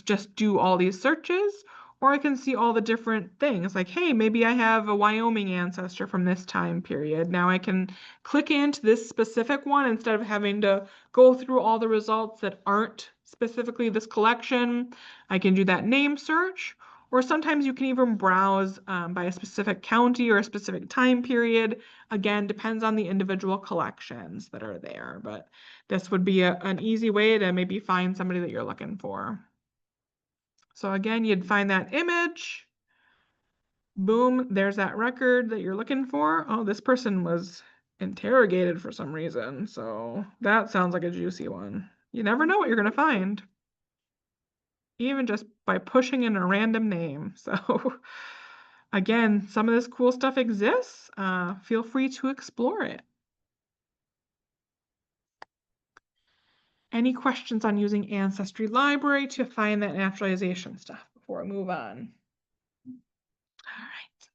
just do all these searches. Or I can see all the different things like, hey, maybe I have a Wyoming ancestor from this time period. Now I can click into this specific one instead of having to go through all the results that aren't specifically this collection. I can do that name search, or sometimes you can even browse by a specific county or a specific time period. Again, depends on the individual collections that are there, but this would be an easy way to maybe find somebody that you're looking for. So again, you'd find that image, boom, there's that record that you're looking for. Oh, this person was interrogated for some reason, so that sounds like a juicy one. You never know what you're going to find, even just by pushing in a random name. So again, some of this cool stuff exists. Feel free to explore it. Any questions on using Ancestry Library to find that naturalization stuff before we move on? All right.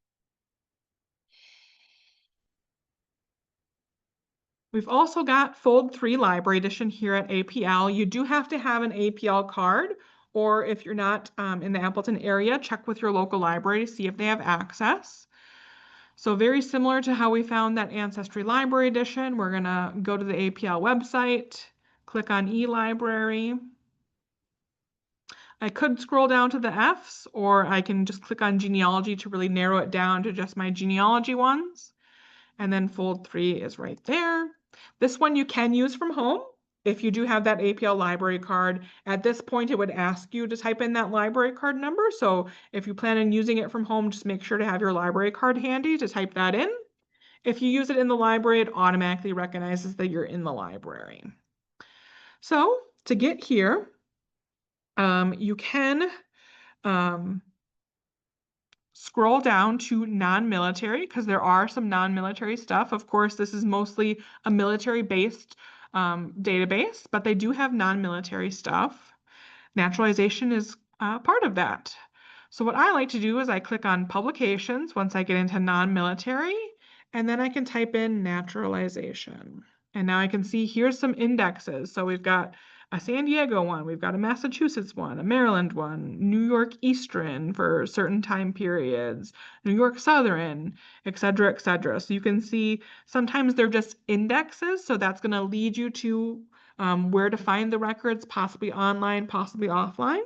We've also got Fold 3 Library Edition here at APL. You do have to have an APL card, or if you're not in the Appleton area, check with your local library to see if they have access. So very similar to how we found that Ancestry Library Edition, we're going to go to the APL website, click on eLibrary. I could scroll down to the Fs, or I can just click on genealogy to really narrow it down to just my genealogy ones. And then Fold 3 is right there. This one you can use from home if you do have that APL library card. At this point, it would ask you to type in that library card number. So if you plan on using it from home, just make sure to have your library card handy to type that in. If you use it in the library, it automatically recognizes that you're in the library. So to get here, you can scroll down to non-military because there are some non-military stuff. Of course, this is mostly a military-based database, but they do have non-military stuff. Naturalization is part of that. So what I like to do is I click on publications once I get into non-military, and then I can type in naturalization. And now I can see here's some indexes. So we've got a San Diego one, we've got a Massachusetts one, a Maryland one, New York Eastern for certain time periods, New York Southern, et cetera, et cetera. So you can see sometimes they're just indexes. So that's going to lead you to where to find the records, possibly online, possibly offline.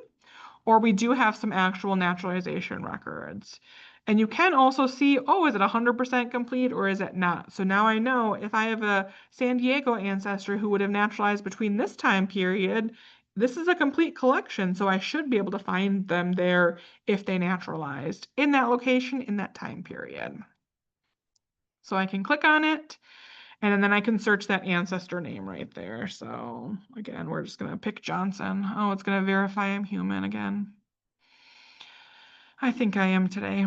Or we do have some actual naturalization records. And you can also see, oh, is it 100% complete or is it not? So now I know if I have a San Diego ancestor who would have naturalized between this time period, this is a complete collection, so I should be able to find them there if they naturalized in that location in that time period. So I can click on it, and then I can search that ancestor name right there. So again, we're just going to pick Johnson. Oh, it's going to verify I'm human again. I think I am today.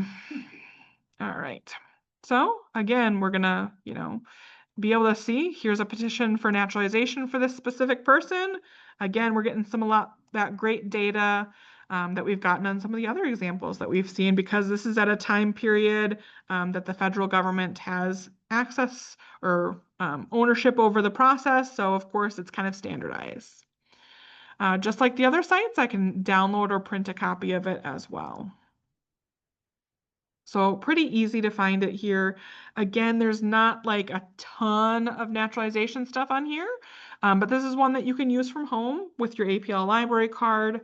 All right. So again, we're going to, be able to see here's a petition for naturalization for this specific person. Again, we're getting that great data that we've gotten on some of the other examples that we've seen because this is at a time period that the federal government has access or ownership over the process. So of course it's kind of standardized. Just like the other sites, I can download or print a copy of it as well. So pretty easy to find it here. Again, there's not like a ton of naturalization stuff on here, but this is one that you can use from home with your APL library card.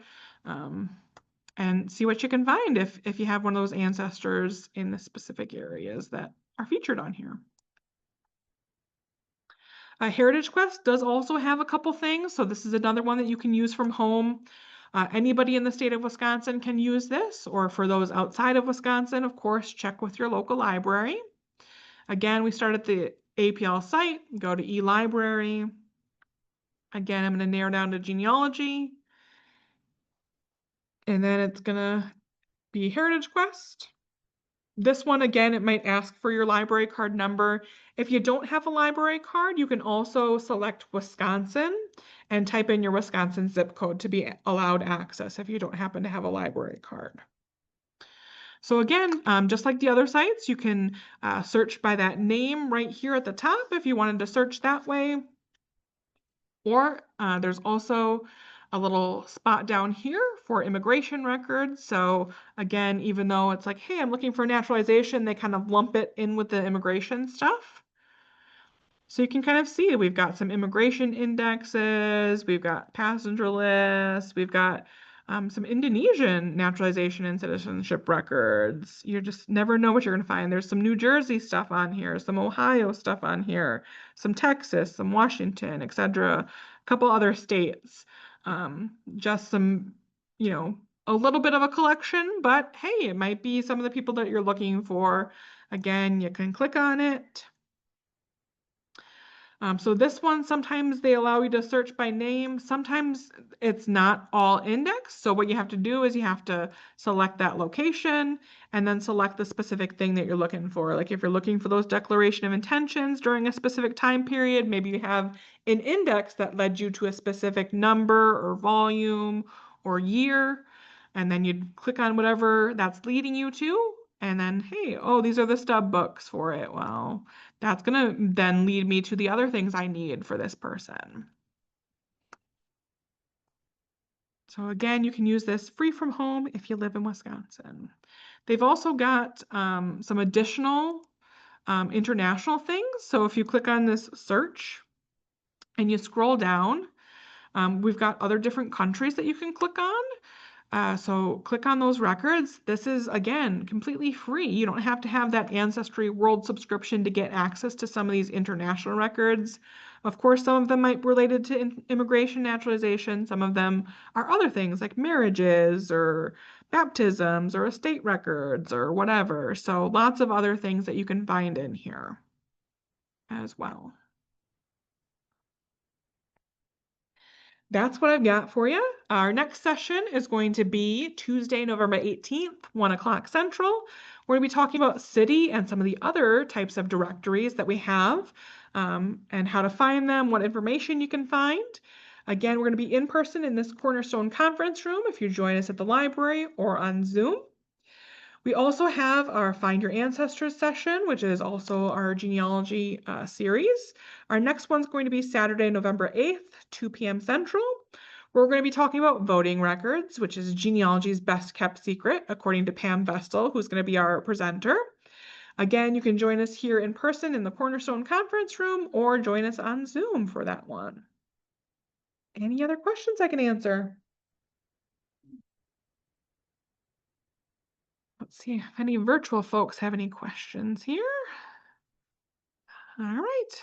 and see what you can find if you have one of those ancestors in the specific areas that are featured on here. Heritage Quest does also have a couple things, so this is another one that you can use from home. Anybody in the state of Wisconsin can use this, or for those outside of Wisconsin, of course, check with your local library. Again, we start at the APL site, go to eLibrary. Again, I'm going to narrow down to genealogy, and then it's going to be Heritage Quest. This one, again, it might ask for your library card number. If you don't have a library card, you can also select Wisconsin and type in your Wisconsin zip code to be allowed access if you don't happen to have a library card. So again, just like the other sites, you can search by that name right here at the top if you wanted to search that way. Or there's also a little spot down here for immigration records. So again, even though it's like, hey, I'm looking for naturalization, they kind of lump it in with the immigration stuff. So you can kind of see we've got some immigration indexes, we've got passenger lists, we've got some Indonesian naturalization and citizenship records. You just never know what you're going to find. There's some New Jersey stuff on here, some Ohio stuff on here, some Texas, some Washington, etc. A couple other states. Just some, a little bit of a collection, but hey, it might be some of the people that you're looking for. Again, you can click on it. So this one, sometimes they allow you to search by name. Sometimes it's not all indexed. So what you have to do is you have to select that location and then select the specific thing that you're looking for. Like if you're looking for those declaration of intentions during a specific time period, maybe you have an index that led you to a specific number or volume or year. And then you'd click on whatever that's leading you to. And then, hey, oh, these are the stub books for it. Well, that's going to then lead me to the other things I need for this person. So again, you can use this free from home if you live in Wisconsin. They've also got some additional international things. So if you click on this search and you scroll down, we've got other different countries that you can click on. So click on those records. This is, again, completely free. You don't have to have that Ancestry World subscription to get access to some of these international records. Of course, some of them might be related to immigration naturalization. Some of them are other things like marriages or baptisms or estate records or whatever. So lots of other things that you can find in here as well. That's what I've got for you. Our next session is going to be Tuesday, November 18th, 1 o'clock Central. We're going to be talking about city and some of the other types of directories that we have and how to find them, what information you can find. Again, we're going to be in person in this Cornerstone conference room if you join us at the library or on Zoom. We also have our Find Your Ancestors session, which is also our genealogy series. Our next one's going to be Saturday, November 8th, 2 p.m. Central. We're going to be talking about voting records, which is genealogy's best kept secret, according to Pam Vestal, who's going to be our presenter. Again, you can join us here in person in the Cornerstone conference room or join us on Zoom for that one. Any other questions I can answer? Let's see if any virtual folks have any questions here. All right.